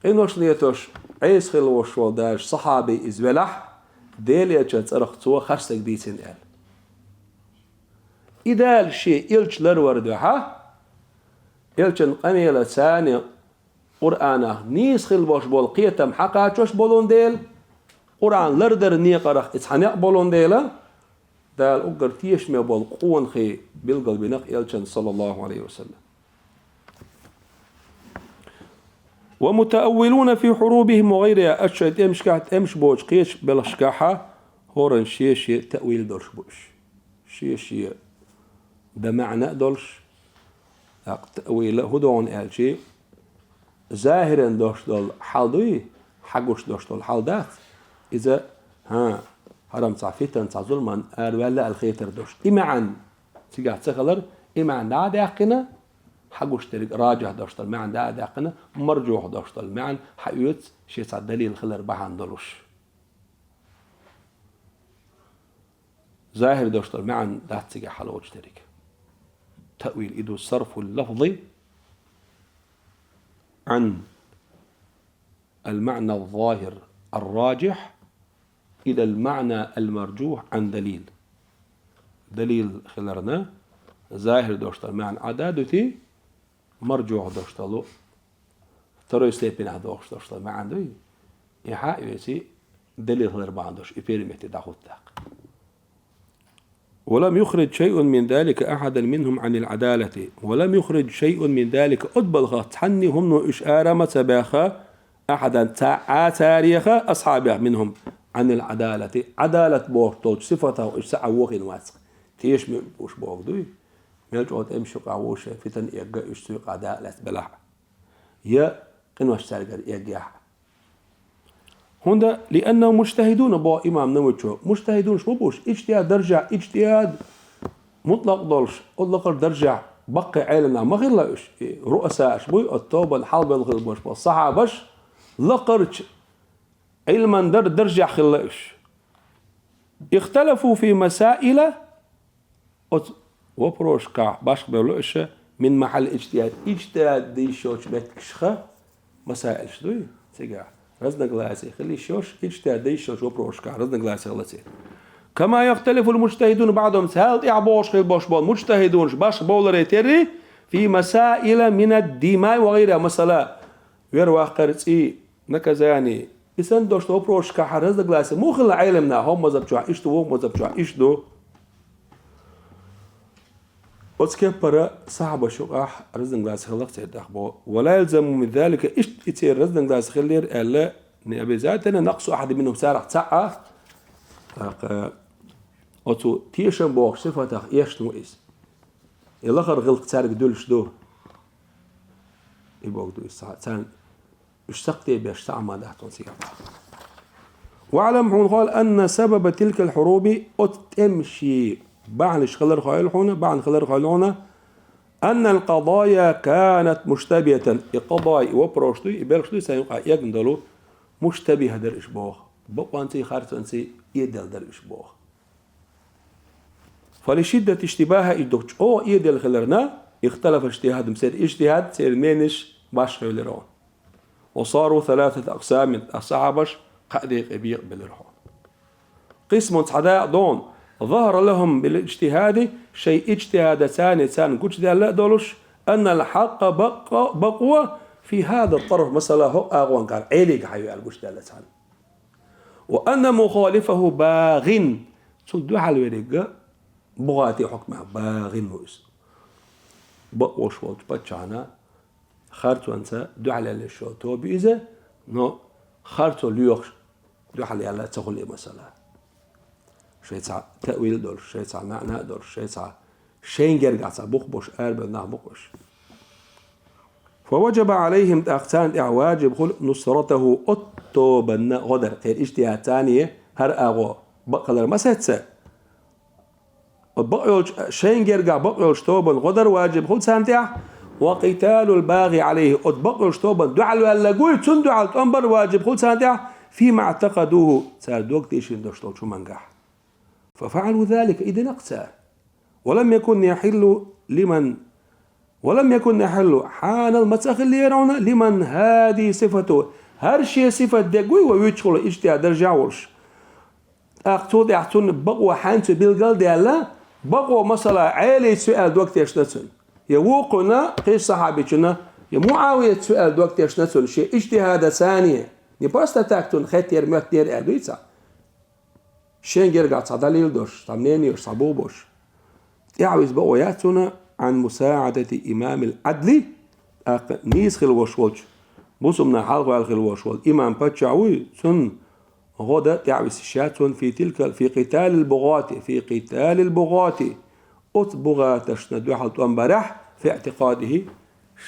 إنوش ليتوش عيس خلوش والداش صحابي إزبلح ديل يتشت أرختوا خرسك ديسين قال إذا الشيء إلش لروردوها إلشن قميلة ثانية قرآن نيس خلوش بول قيتم حقاتوش بولون ديل قرآن لردر نيقرخ إتحنيق بولون ديلا دال أقر تيش مبال قوان خي بالقلب نق إلشن صلى الله عليه وسلم ومتأولون في حروبهم وغيرها أشهد أمش بوش قيش بلشكاحة هورن شيء تأويل دولش بوش شيء بمعنى دولش تأويل هدون ألشي ظاهرا دوش دول حال دوي حقوش دوش دول حال دات إذا هرم تعفيتن تعظلمان ولا الخيتر دوش إمعن تيجي تسخلر إمعن دا داقنا حقوش تريق راجع دوشتل معن دا داقنا مرجوح دوشتل معن حيوت شيء صار دليل خلر بحان دلوش ظاهر دوشتل معن دا تيجي حلوش تريق تأويل إدو الصرف اللفظي عن المعنى الظاهر الراجح إلى المعنى المرجوح عن دليل خلرنا ظاهر دوشتل معن عدادتي مرجوح دوشتلو ترى يستيبين هذا دوشتل معن دوي يحا يسي دليل خلر بعندوش إبيرمتي داخل تاق ولم يخرج شيء من ذلك أحدا منهم عن العدالة ولم يخرج شيء من ذلك أدبل تحني هم إشارة متباخة أحدا تاريخ أصحابه منهم عن العدالة عدالة بورتوج صفتها وإشساع وغين واسق تيش مش بوغدوي ملجوت امشق عوش فتن إيقا إشتوق عدالة بلح يا قنوش سارقر إيقاح هندا لأنهم مجتهدون بو إمام نوتشو مجتهدون شو بوش اجتهاد درجع اجتهاد مطلق دولش أطلق درجع بقي عيلنا ما غير لاش رؤساء شبوي التوبة الحلبة الغلبوش والصحابش لقرج علما درجع خلاش اختلفوا في مسائل وبروش كاع باش بلوش من محل اجتهاد دي شوش بتكشخه مسائل شدوي تيجا رزنا قلاسي خلي شوش اجتهاد دي شوش وبروش كاع رزنا قلاسي غلطي كما يختلف المجتهدون بعضهم هل يعبوش خيل باش بول مجتهدون باش بولر تري في مسائل من الدماء وغيرها مسألة يروى قرصي نكزاني إنسان دوش تو بروش كاع رزنا قلاسي مو خل علمنا هم مذهب شو ايش تو مذهب شو ايش دو أتكبر صعب شقاح رزن غلاس خلق سيد أخبو ولا يلزم من ذلك إيش يصير رزن غلاس خلير ألا نبي ذاتنا نقص أحد منهم سارع تسعة أتو تيشن بوق صفة إيش نويس الآخر غلق سارق دولش دو يبوق دو سان اشتقتي بيشتعمل تحتون سيابا واعلم قال أن سبب تلك الحروب أتمشي بعد خلر خايلحونا بعد خلر خايلحونا أن القضايا كانت مشتبهة القضايا وبروشتي يبالغشتي سيقع يقندلو مشتبهة در إشباخ بقوا أنتي خارج أنتي يدل در إشباخ فلشدة اشتباهها إدوكش أو يدل خلرنا اختلف اجتهاد مسير اجتهاد سير مينش باش خيلرون وصاروا 3 أقسام من الصحابش قاديق إبيق بالرحون قسم صداء دون ظهر لهم بالاجتهاد شيء اجتهاد ثاني قلت لا دولش أن الحق بقوة في هذا الطرف مثلا هو أغوان قال عيليك حيو قلت لا ثاني وأن مخالفه باغ صدوا على الورقة بغاتي حكمها باغ نويس بقوش والت بتشانا خارتو أنت دعالي للشو تو بإذا نو خارتو ليوخ دعالي على تقولي مثلا شيء تأويل دور شيء معنى دور شيء شين جرجع بخبش قلب نعم بخبش فوجب عليهم أقسام واجب خل نصرته أتو بنا غدر غير اجتهاد ثانية هر أغو بقدر ما ستة بقيل شين جرجع بقيل شتوبا غدر واجب خل سانتع وقتال الباغي عليه بقيل شتوبا دعال ولا قوي تندعال أمبر واجب خل سانتع فيما اعتقدوه صار دوقت إيش ندشتول شو منجح ففعلوا ذلك إذن أقسى ولم يكن يحل حان المسخ اللي يرونه لمن هذه صفته هرشي صفة دقوي ويدخل اجتهاد رجعوش أقصد أحسن بقوة حانت بالقلد الله بقوة مثلا عالي سؤال دوقت يشنسن يوقنا قيش صحابينا يمعاوية سؤال دوقت يشنسن شيء اجتهاد ثانية يبقى تاكتون خير مكتير أدويتها شين جرجع صداليل دوش طمنين يش صبوبوش يعوز بقوياتنا عن مساعدة إمام العدل نيس خلوشوش بوسمنا حلقة الخلوشوش إمام بتشعوي سن غدا يعوز شاتون في قتال البغاة أتبغى تشندو حلتو أمبارح في اعتقاده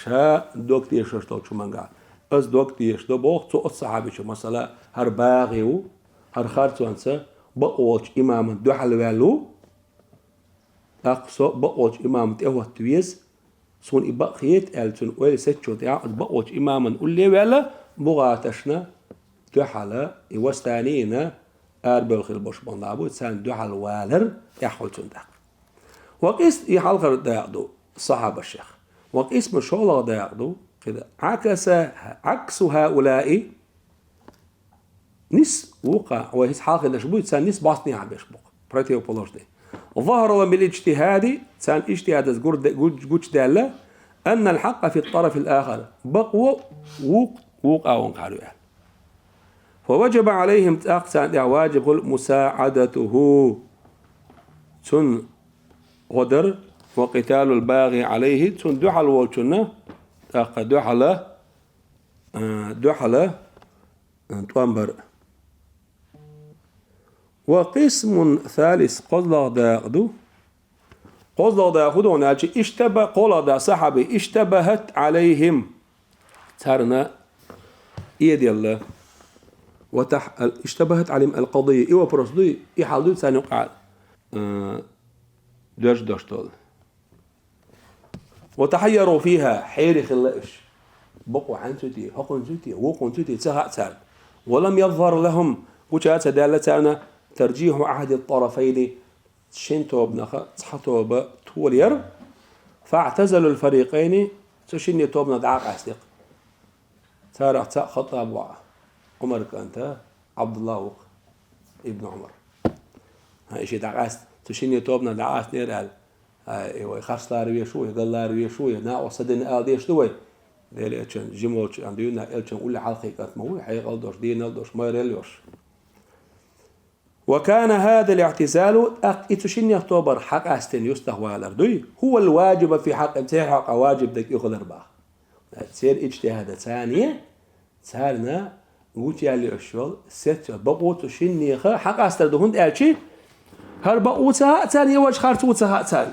شاء دوكتي يشتغل شو منقع أز دوكتي يشتغل بوقت تو الصحابي شو مثلا هر باغيو هر خارتو أنسى بقوش إمام دوحل والو أقصى بقوش إمام تأوه تويس سون إبقيت ألتون ويل ستشو تاع بقوش إمام اللي ولا بغاتشنا دوحل يوستانينا أربع خلبوش بندابو سان دوحل والر يحولتون دق وقيس يحلقر داقدو صحابة الشيخ وقيس مشولة داقدو كده عكس هؤلاء نس وقع وهيس حلقة دشبوت سان نس باطني عم يشبق بريتي وبولوش دي ظهر بالاجتهاد سان اجتهاد جوج دالة أن الحق في الطرف الآخر بقوة وقع وانقعدوا فوجب عليهم تأقسان واجب مساعدته سن غدر وقتال الباغي عليه سن دحل والشنة دحل تنبر وقسم ثالث قضى داخدو ناجي اشتبه قول دا صحابي اشتبهت عليهم تارنا ايدي الله اشتبهت عليهم القضية ايوه برصدي يحالدو ثاني قاعد دوشتول وتحيروا فيها حيري خلائش بقوا عن سوتي حقن سوتي وقن سوتي تسهل ولم يظهر لهم وجهات دالتنا ترجيح أحد الطرفين شنتو بنخ صحتو بتولير فاعتزلوا الفريقين تشني توبنا دعاق أصدق تارع خطاب عمر كانت عبد الله ابن عمر هاي شيء دعاس تشني توبنا دعاس نير قال ايوه خاص لاري شو قال لاري شو نا وصدنا دي شوي ديل اتشن جيموش عندنا اتشن ولا حلقه كانت مو حي قال دوش دي نال دوش ما ريلوش وكان هذا الاعتزال إتشين يختبر حق أستن يستهوى الأردوي هو الواجب في حق تسير حق واجب دك يخذر باه تسير اجتهاد ثانية سهلنا قلت يا اللي أشول ست بقوت تشين يخ حق أستردهن ألشي هر بقوتها ثانية وجه خارتوتها ثاني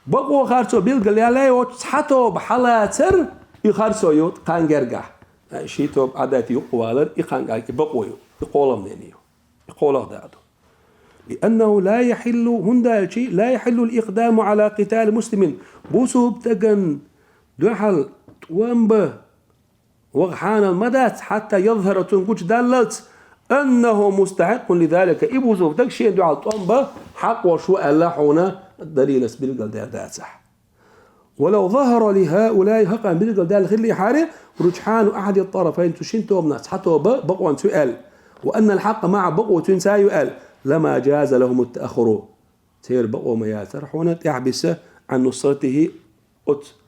بقو خارتو بيلقى يا وش حتى بحالاتر يخارتو يوت قانجرجح شيء عادات يقوالر يقانجح بقوي يقولهم نينيو يقوله دادو لأنه لا يحل هندا شيء لا يحل الإقدام على قتال مسلم بوسوب تجن دحل وانبه وغحان المدات حتى يظهر تنقش دلت أنه مستحق لذلك إبوسوب تك شيء دحل وانبه حق وشو اللحونا الدليل سبيل دات صح ولو ظهر لهؤلاء حقا بيلقى دال خلي حارة رجحان أحد الطرفين تشنتو بناس حتى بقوا سؤال وأن الحق مع بقوة سيؤال لما جاز لهم التأخر سير بقوة ما ياسرحون يحبس عن نصرته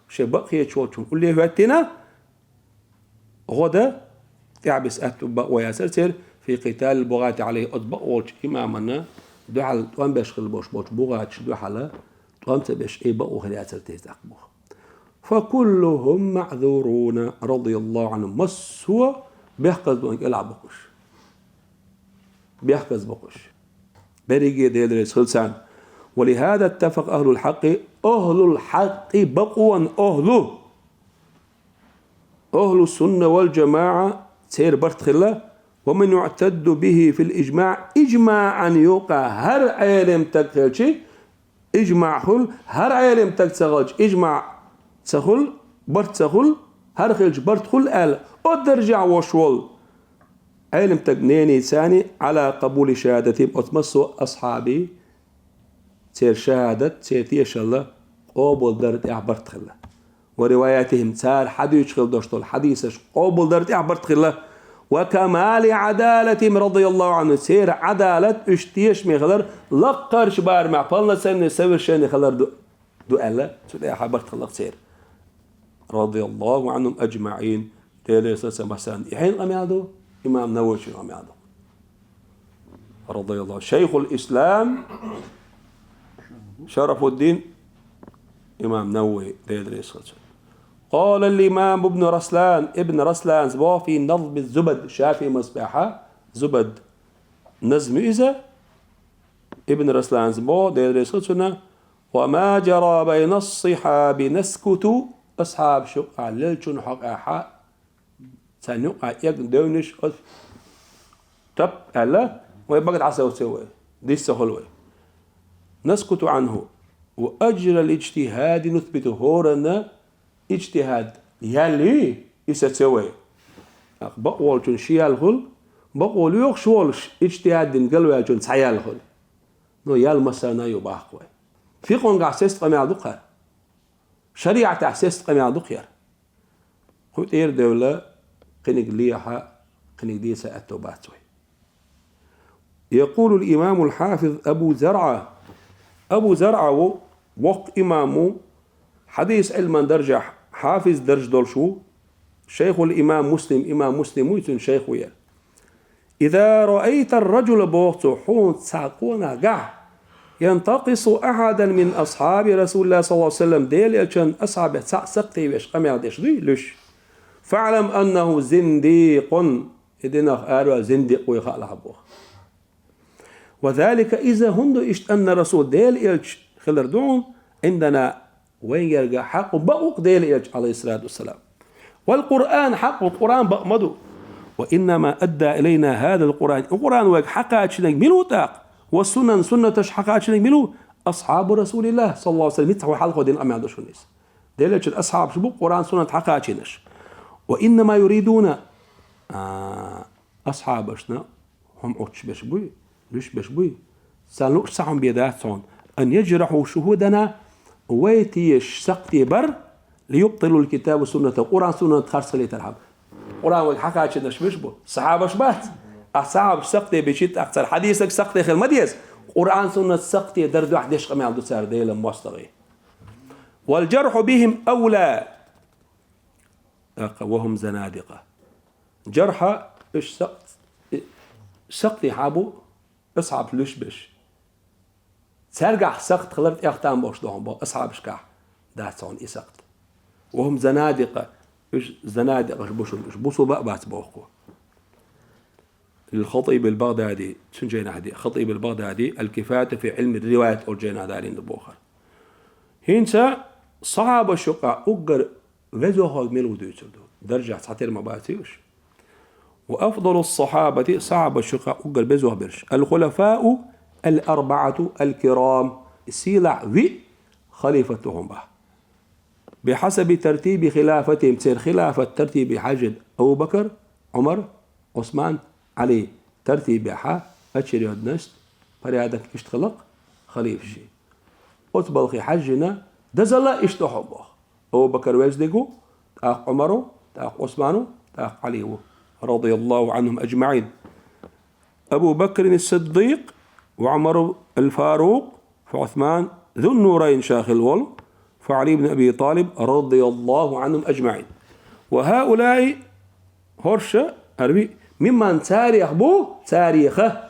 شبقية شوتهم قل لي هاتنا غدا يحبس بقوة ياسر سير في قتال البغاة عليه بقوة إمامنا دعال توان بشخل بوش بغاة دعالة توان تبش بقوة ياسر تيزاقبوه فكلهم معذورون رضي الله عنهم مسوا بيحقز بقوة يلعب بقوش بيحكز بقش بريجي ديدرس خلصان ولهذا اتفق أهل الحق بقوا أهل السنة والجماعة سير برتخلة ومن يعتد به في الإجماع إجماعا يوقع هر عالم تكتلش إجماع خل هر عالم تكتلش إجماع تخل برت تخل هر خلج برت خل آل أدرجع وشول علم تجنيني ثاني على قبول شهادتهم أتمسوا أصحابي سير شهادة سيتيش الله قبول درت إعبرت خلا ورواياتهم سار حديث خل دوشتول حديثش قبول درت إعبرت خلا وكمال عدالتهم رضي الله عنه سير عدالة اشتيش مغلر لقر شبار مع فلنا سنة سوي شان خلر دو ألا سير إعبرت خلا سير رضي الله عنهم أجمعين تيليس سمسان يحين أميادو إمام نووي إمام يعظم رضي الله شيخ الإسلام شرف الدين إمام نووي قال الإمام ابن رسلان زبا في نظم الزبد شافي مصباحة زبد نظم إذا ابن رسلان زبا وما جرى بين الصحاب نسكت أصحاب شقع للجن حق سنوقع يقدونش تب ألا ويبقى عسى وسوي دي سهلوي نسكت عنه وأجر الاجتهاد نثبته هورنا اجتهاد يلي يسوي بقول تنشي الهل بقول يخشولش اجتهاد نقلوا يجون سعي الهل نو يالمسنا يباحقوا في قنقع سيست قمع دقها شريعة أحسست قمع دقير قلت إير دولة قنق ليسا التوباتوي يقول الإمام الحافظ أبو زرعة وق إمامه حديث علما درجة حافظ درج دولشو شيخ الإمام مسلم ويتن شيخ ويا إذا رأيت الرجل بوقته حون ساقونا قع ينتقص أحدا من أصحاب رسول الله صلى الله عليه وسلم ديل يلشان أصحاب سقطي بيش قمع ديش دي لش فاعلم أنه زنديق إدنا أروى زنديق ويخاء لحبوه وذلك إذا هندو إشت أن رسول ديل إلش خلر دون عندنا وين يرجع حق بقوق ديل إلش عليه الصلاة والسلام والقرآن حق القرآن بأمده وإنما أدى إلينا هذا القرآن ويك حقا تشنك ملو تاق والسنن سنة حقا تشنك ملو أصحاب رسول الله صلى الله عليه وسلم يتحوى حلقه دين أمي عندوش الناس ديل إلش الأصحاب شبو قرآن سنة حقا تشنش وإنما يريدون أصحابنا هم أوتش بشبوي ليش بشبوي سالوش سعهم بيداتهم أن يجرحوا شهودنا ويتيش سقطي بر ليبطلوا الكتاب والسنة القرآن سنة خرص لي تلحب قرآن والحكاية شنش بشبو صحابة شبات أصحاب سقطي بشيت أكثر حديثك سقطي خل مديس قرآن سنة سقطي درد واحد يشقى عبد سار ديلا موستغي والجرح بهم أولى وهم زنادقة جرح إيش سقطي حابو أصحاب لشبش سرقع سقط خلرت يختام بوشلهم بو أصحاب شكاح داتسون إسقط وهم زنادقة إيش زنادقة إيش بوصوا بقى بات بوخو الخطيب البغدادي سنجينا هدي خطيب البغدادي الكفاية في علم الرواية أرجينا دارين دبوخر هينسا صعب الشقة أقر وزوها ملو ديوتردو درجة ساتير مباتيوش وأفضل الصحابة صعب الشقة أقر بزوها برش الخلفاء الأربعة الكرام سيلع في خليفتهم به بحسب ترتيب خلافتهم تصير خلافة ترتيب حاجد أبو بكر عمر عثمان علي ترتيب حا أشري النست فريادك اشتخلق خليف شيء أتبلغي حجنا دزلا اشتحبه أبو بكر ويزدقو تاق عمرو تاق عثمانو تاق علي رضي الله عنهم أجمعين أبو بكر الصديق وعمر الفاروق فعثمان ذو النورين شاخ الولد فعلي بن أبي طالب رضي الله عنهم أجمعين وهؤلاء هرشة أربي ممن تاريخ بو تاريخه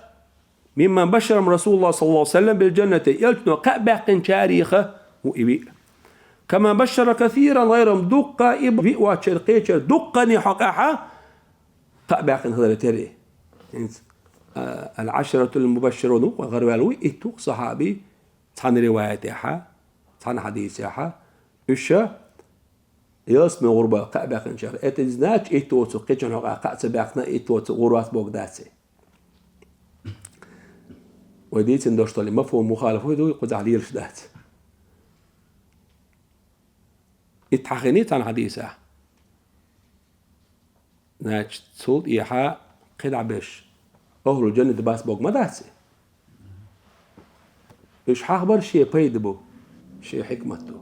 ممن بشر رسول الله صلى الله عليه وسلم بالجنة يلتنو قبق تاريخه وإبي كما بشر كثيرا غيرهم دقة إبي وشرقية دقة حقها قبق هذا تاريخ العشرة المبشرون وغيروا إتوق صحابي تحن روايتها تحن حديثها إيشا يسمى غربة قبق إن شاء الله إتزناش إتوتو قيتشن حقا قاعد بقنا إتوتو غروات بوغداتي وديت ندوشتولي مفهوم مخالف ويدو يقول عليه الشدات اتحقنيت عن حديثه ناج صوت إيحاء قدع بش أهل الجنة باس بوغ ما داتي إيش حخبر شيء بيدبو شيء حكمته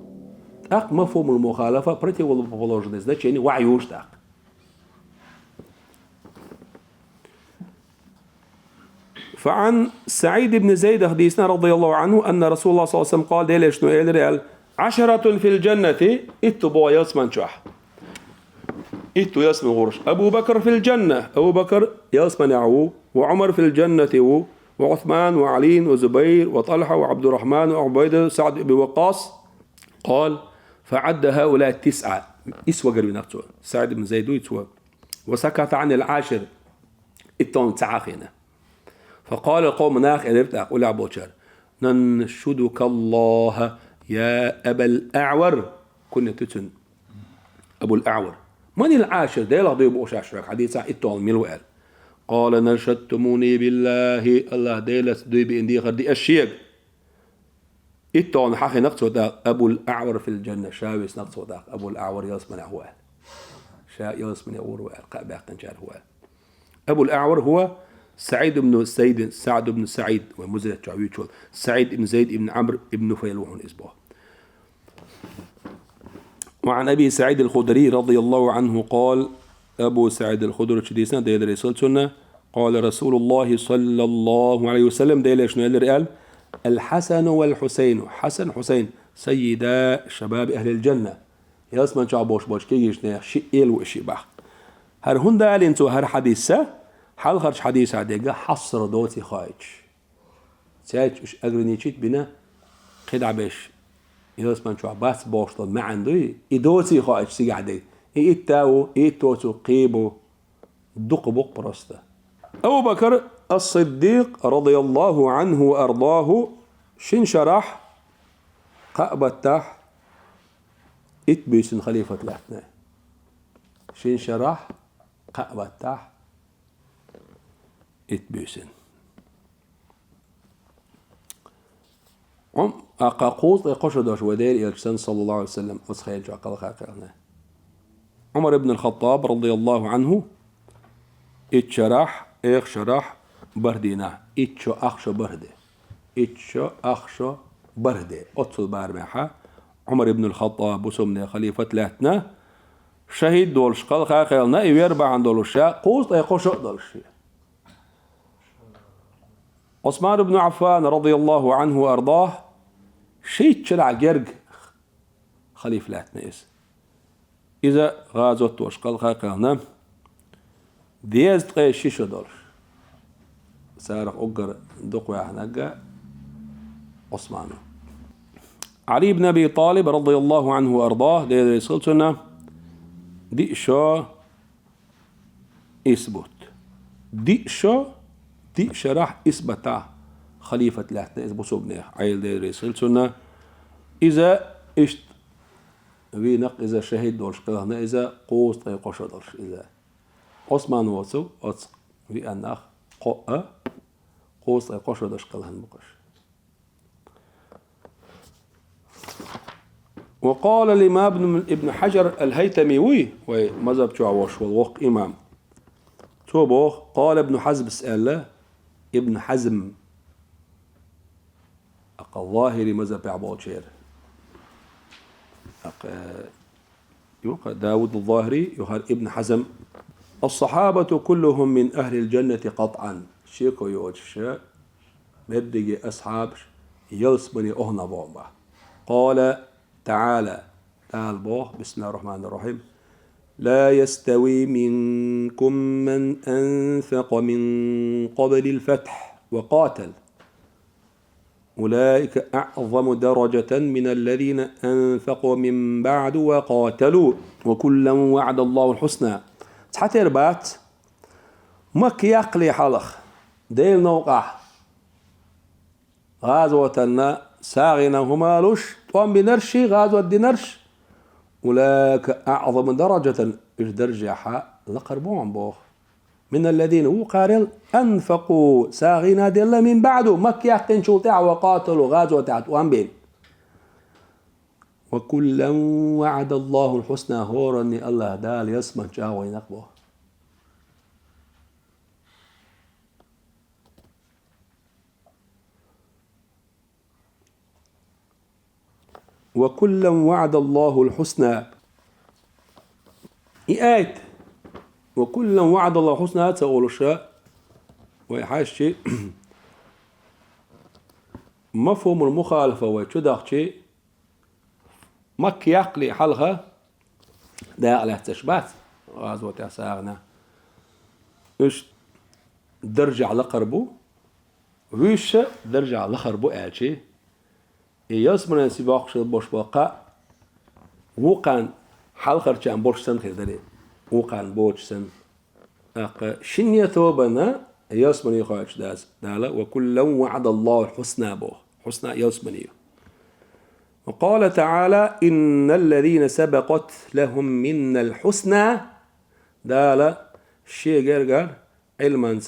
تاق مفهوم المخالفة بريتي والله بفولوج ديز ده شيء وعيوش تاق فعن سعيد بن زيد حديثنا رضي الله عنه أن رسول الله صلى الله عليه وسلم قال ديل شنو ريال 10 في الجنة اتبوا يسمن شح اتو يسمن غرش أبو بكر في الجنة أبو بكر يسمن يعو وعمر في الجنة وعثمان وعلي وزبير وطلحة وعبد الرحمن وعبيدة سعد بن وقاص قال فعد هؤلاء 9 اسوى قريب نفسه سعيد بن زيد يتوى وسكت عن العاشر التون تعاخينا فقال القوم ناخ ادبت اقول ابو بشر ننشدك الله يا ابا الاعور كنا تتن ابو الاعور من العاشر ده لغضي ابو شاشرك حديث التون ملوال قال نشدتموني بالله الله ديلت دوي باندي غدي الشيخ التون حقي نقصه ده ابو الاعور في الجنه شاويس نقصه ده ابو الاعور يسمن هو يسمن هو قباقن جار هو ابو الاعور هو سعيد بن زيد سعد بن سعيد ومزرة تعويض سعيد بن زيد بن عمرو بن نفيل وهن اسبوع وعن أبي سعيد الخدري رضي الله عنه قال أبو سعيد الخدري شديسنا ديال رسالتنا قال رسول الله صلى الله عليه وسلم ديال شنو قال الحسن والحسين حسن حسين سيدا شباب أهل الجنة يسمن شعبوش بوش كيجنا شئيل وشبح هر هون دال انتو هر حديثة حال خرج حديث عديقة حصر دوتي خايج سايج اش اغرنيشيت بنا خدع بيش يسمن شعبات بوشتون ما عنده دوتي خايج سيجا عدي إيتاو إيتوتو قيبو دق بق برسته أبو بكر الصديق رضي الله عنه وأرضاه شن شرح قأبته إتبيسن خليفة لحنا شن شرح قأبته إتبيسن أقاقوط يقشدوش ودير إلكسن صلى الله عليه وسلم أسخيل جاقل خاقرنا عمر بن الخطاب رضي الله عنه اتشرح شرح بردينا اتشو أخشو برده اتشو أخشو برده أتصل بارمحة عمر بن الخطاب وسمنا خليفة لاتنا شهيد دولش قال خاقرنا يربع عن دولشا قوط يقشو دولشي عثمان بن عفان رضي الله عنه وأرضاه شيء شرع جرج خليفة لاتنا إذا غازوت وشقل خاقرنا ديزت قيشيش دولش سارق أجر دقوا هنجا عثمان. علي بن أبي طالب رضي الله عنه وأرضاه دي رسولتنا دي شو إثبت دي راح إثبتها خليفة لحتنا إثبت سبناه عيل دي رسولتنا إذا إشت وينق إذا شهيد دولش قلنا إذا قوس قوش دولش إذا عثمان وصو أص في أنخ قوس قوش دولش قلنا بقش. وقال الإمام ابن حجر الهيثمي ومذهب تعوش والوق إمام توبوخ قال ابن حزم سأل ابن حزم الظاهري مذهب عباد شير داود الظاهري يهر ابن حزم الصحابة كلهم من أهل الجنة قطعا شيكو يوجش مبدي أصحاب يلسبني أهنا بومبا. قال تعالى بوه بسم الله الرحمن الرحيم لا يستوي منكم من أنفق من قبل الفتح وقاتل أولئك أعظم درجة من الذين أنفقوا من بعد وقاتلوا وكلا وعد الله الحسنى. حتى ربات مك يقلي حلخ ديل نوقع غازوة ساغنا همالوش طوام بنرشي غازوة دينرش أولئك أعظم درجة إيش درجة حق لقربون بوخ من الذين وقارل أنفقوا ساغنا ديلا من بعده مك يحقن شوطع وقاتلوا غازوة طوام بين وكلا وعد الله الحسنى هورني الله دال يسمى جاوي نقبه. وكلا وعد الله الحسنى إيات وكلا وعد الله الحسنى تقول الشيء ويحاش شيء مفهوم المخالفة ويتشدق شيء مك يقلي حلها دا على تشبات غازوة ساغنا إيش درجة على قربه ويش درجة على قربه آتشي يسمى سباق شد باش باقا وقان حال خرجان بوش سن خير وقان بوش سن شنية ثوبنا يسمى يخرج داز دالا وكل وعد الله الحسنى بو حسنى يسمى. وقال تعالى إن الذين سبقت لهم من الحسنى دالا شيء جرجر علما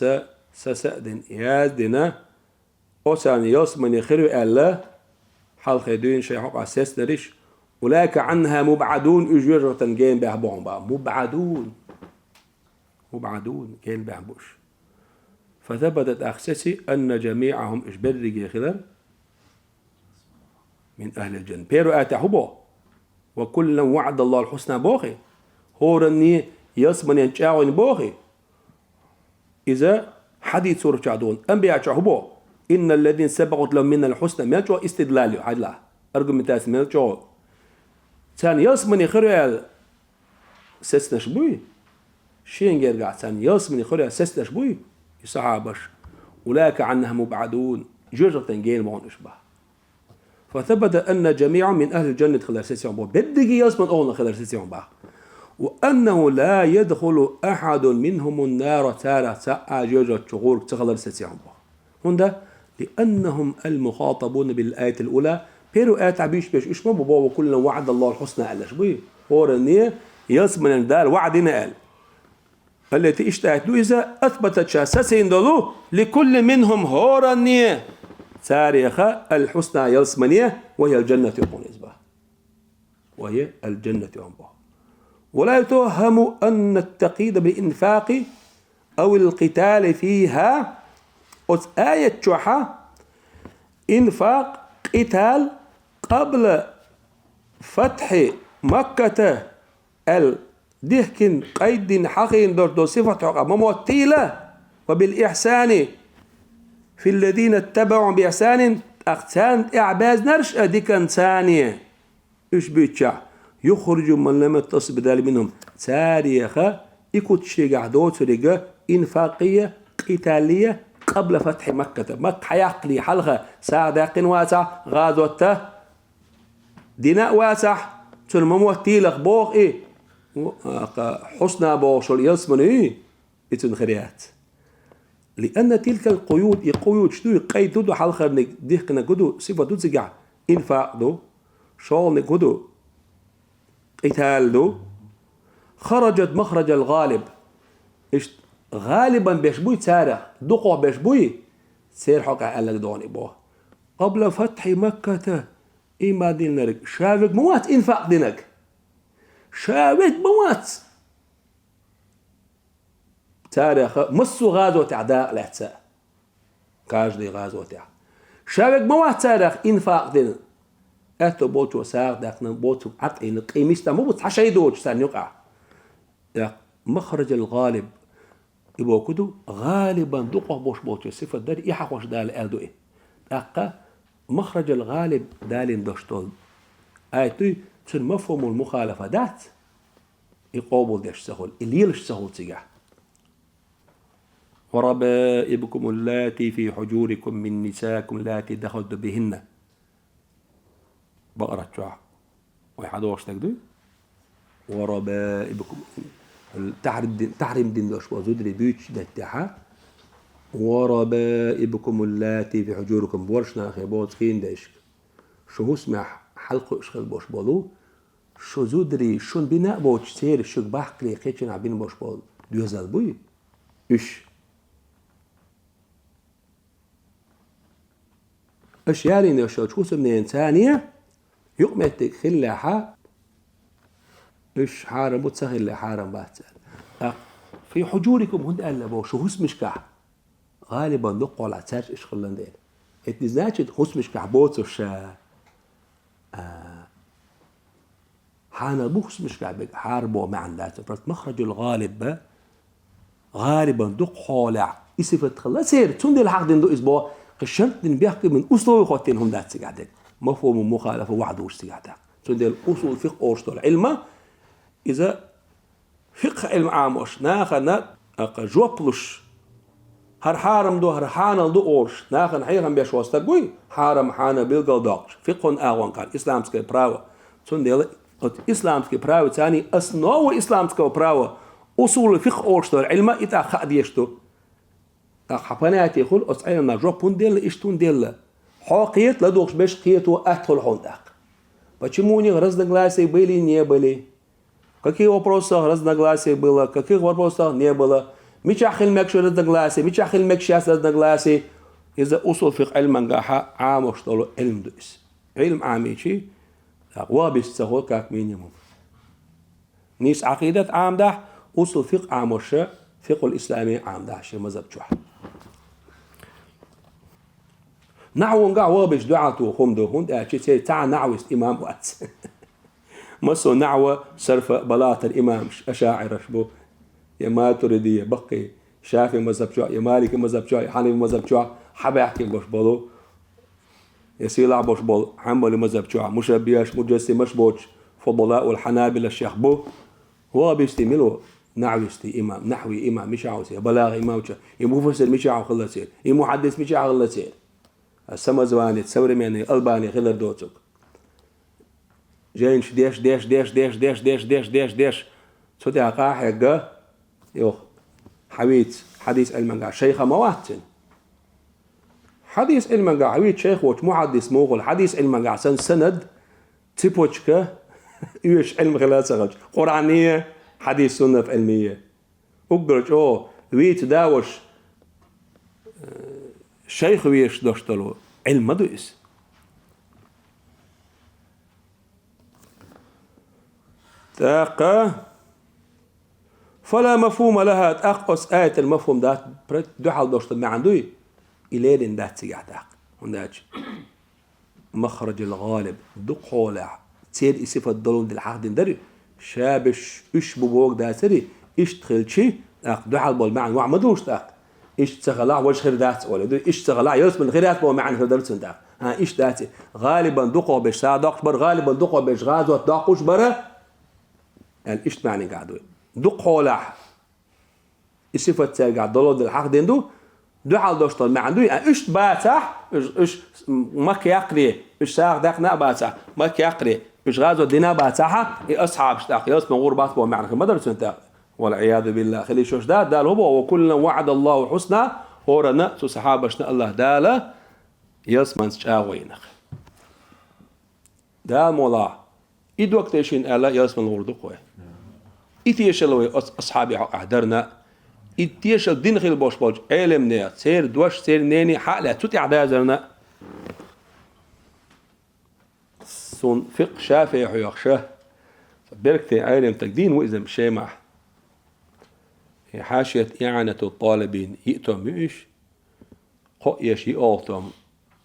سسأدن يازدنا أسان يسمى خير الله حال خيدين شيء حق أساس دريش أولئك عنها مبعدون أجرة جين بيحبون بقى مبعدون جين بيحبوش. فثبتت أخسسي أن جميعهم إجبر رجي خلال من أهل الجنة بيرو آتحبه وكلا وعد الله الحسنى بوخي هو رني يسمن ينشاون بوخي إذا حديث سورة شعدون أنبياء شعبه إن الذين سبقت لهم من الحسنى ما جو استدلال عدلا أرجو متاس ما جو ثاني يسمن خير سسنا شبوي شين يرجع ثاني يسمن خير سسنا شبوي يصحابش أولئك عنها مبعدون جرة جين معون إشبه. فثبت أن جميع من أهل الجنة خلال سيسيون بوه بدقي يسمن أولا خلال سيسيون بوه وأنه لا يدخل أحد منهم النار تارة ساعة جرة شغور تخلال سيسيون بوه هندا لأنهم المخاطبون بالآية الأولى بيرو آية عبيش بيش إشما بوه وكلنا وعد الله الحسنى على شبيه هورني يسمن دار وعدنا قال التي اشتهت له إذا أثبتت شاسسين دولو لكل منهم هورني تاريخ الحسنى يلسمنية وهي الجنة يقول إزباه وهي الجنة ينبه. ولا يتوهم أن التقييد بالإنفاق أو القتال فيها آية شوحة إنفاق قتال قبل فتح مكة الدهكن قيد حقين دور صفة مموتيلة وبالإحسان في الذين اتبعوا بإحسان أقسان إعباز نرش أديكا ثانية إيش بيتشع يخرج من لم يتصل بذلك منهم تاريخ يكوت شيء قعدوت رجاء إنفاقية قتالية قبل فتح مكة مكة حيقلي حلقة ساعة واسع غازوته ديناء واسع تلمموتي لك بوغ إيه حسنى بوغ شو يسمن إيه إتن خريات لأن تلك القيود شنو قيد دو حلقة ديكنا قدو صفة دو زجع إنفاق دو شغل قدو قتال دو خرجت مخرج الغالب غالبا بيشبوي تاريخ دقوا بيشبوي سير حقا قال لك دوني بوه قبل فتح مكة إما دينك شافك موات إنفاق دينك شافك موات تاريخ مصو غازوة أعداء الأحساء كاجدي غازوة شافك موات تاريخ إنفاق دينك أتو بوتو ساق داخنا بوتو عقل قيمستا مو بتحشي دوش سان يقع مخرج الغالب يبقى كدو غالبا دقوا بوش بوتو صفة داري إيحا خوش دال أدو إيه أقا مخرج الغالب دالين دوشتول آيتو تن مفهوم المخالفة دات يقوبل داش سهول الليلش سهول تيجح وربائبكم اللاتي في حجوركم من نساكم اللاتي دخلت بهن بقرة شوع ويحدوش تقدو وربائبكم تحرم دين دوش وزودري بيوتش دتها وربائبكم اللاتي في حجوركم بورشنا خيبوت خين دايشك شو اسمح حلقه اشخل بوش بولو شو زودري شون بناء بوش سير شو بحقلي قيتشن عبين بوش بول دوزال بوي اش يعني نشوت شو سمنين ثانية يقمتك خلاحة ايش حارم وتسهل حارم باتسال في حجوركم هند قال بو شو اسمش كح غالبا نقوا على تاج ايش خلنا ندير اتنزاجت اسمش كح بوتش حانا بو اسمش كح حاربو مع ذات مخرج الغالب غالبا دق حولع يصفت خلاص سير تندي الحق دندو اسبوع قشرت بيحكي من اصول خوتين هم ذات سقعدك مفهوم مخالفه وعد وش سقعدك تندي الاصول فقه اورشتول علم اذا فقه علم عاموش ناخنا جوبلش هر حارم دو هر حانل دو اورش ناخن حيغم بيش وستقوي حارم حانا بيلقل دوقش فقه اغوان كان اسلامسكي براو تندي اسلامسكي براو ثاني اسنو اسلامسكي براو اصول الفقه اورشتول علم اذا خديشتو حباناتي يقول أصعينا نجوبون ديل إشتون ديل حقيت لدوش بيش قيتو أدخل حوندك почему разногласий были не были какие вопросы разногласий было каких вопросов не было ميشاخل مكش разногласий ميشاخل مكشاس разногласий إذا أصول فقه علم نجاح عام واشتغلوا علم دوس علم عاميشي أقوى بيستهول كاك مينيموم نيس عقيدة عام ده أصول فقه عام وشة فقه الإسلامي عام ده شيء مذهب شوح نعو نقع وابش دعاتو خمدو هند أشي تاع نعو است إمام وقت مصو نعو صرف بلاط الإمام أشاعر شبو يا ماتريدية بقي شافعي مذهب شوح يا مالكي مذهب شوح يا حنفي مذهب شوح حبا يحكي بوش بولو يا سيلع بوش بول حنبلي مذهب شوح مشبيهش مجسم مشبوش فضلاء والحنابلة الشيخ بو هو بيستملو نعوستي إمام نحوي إمام مش عاوز بلاغ إمام وش يمفسر مش عاوز خلص سير يمحدث مش عاوز خلص سير السمزواني تسوري يعني ألباني خلر دوتك جاين ديش ديش ديش ديش ديش ديش ديش ديش ديش صوتي عقاح يقى يوه حويت حديث المنقع شيخ مواتن حديث المنقع حويت شيخ وش محدث موغل حديث المنقع سند تيبوشكا يوش علم خلاص غج قرآنية حديث سنة علمية أقرج ويت داوش شيخ ويش دوشتلو علم مدوس تاقة فلا مفهوم لها تأقص آية المفهوم دات دحل دوشتل ما عندوي إلين دات سيح داق هنداج مخرج الغالب دق حولع تسير صفة دلون دل حق دندري شابش إيش ببوق داسري إيش تخلشي دحل بول معن وعمدوش تاق إيش تغلع وجه خير دات ولا إيش تغلع يوسف من خيرات بو معن خير دلسن داق ها إيش داتي غالبا دقوا بش صادق بر غالبا دقوا بش غاز وتداقوش برا يعني إيش معنى قاعدوا دق حولع صفة قاعد دلون دل حق دندو دو حال دوشتل ما عنده ايش باتح ايش مك يقري ايش ساق دقنا باتح مك يقري ايش غازو دينا باتح اصحاب اشتاق يوس من غربات بو معنى ما درس انت والعياذ بالله خلي شوش دال هو وكلنا وعد الله حسنى هورنا تو صحابشنا الله داله يوس من شاوينخ دال مولا يدوك تيشين الا يوس من غردو خوي يتيشلوي اصحابي احضرنا يتيش الدين خيل باش باش علم نيا سير دوش سير نيني حقلا توتي عدازرنا سون فقه شافعي حيخشه بركتي علم تقدين وإذا شامع حاشية إعانة الطالبين يأتم بيش قويش يأتم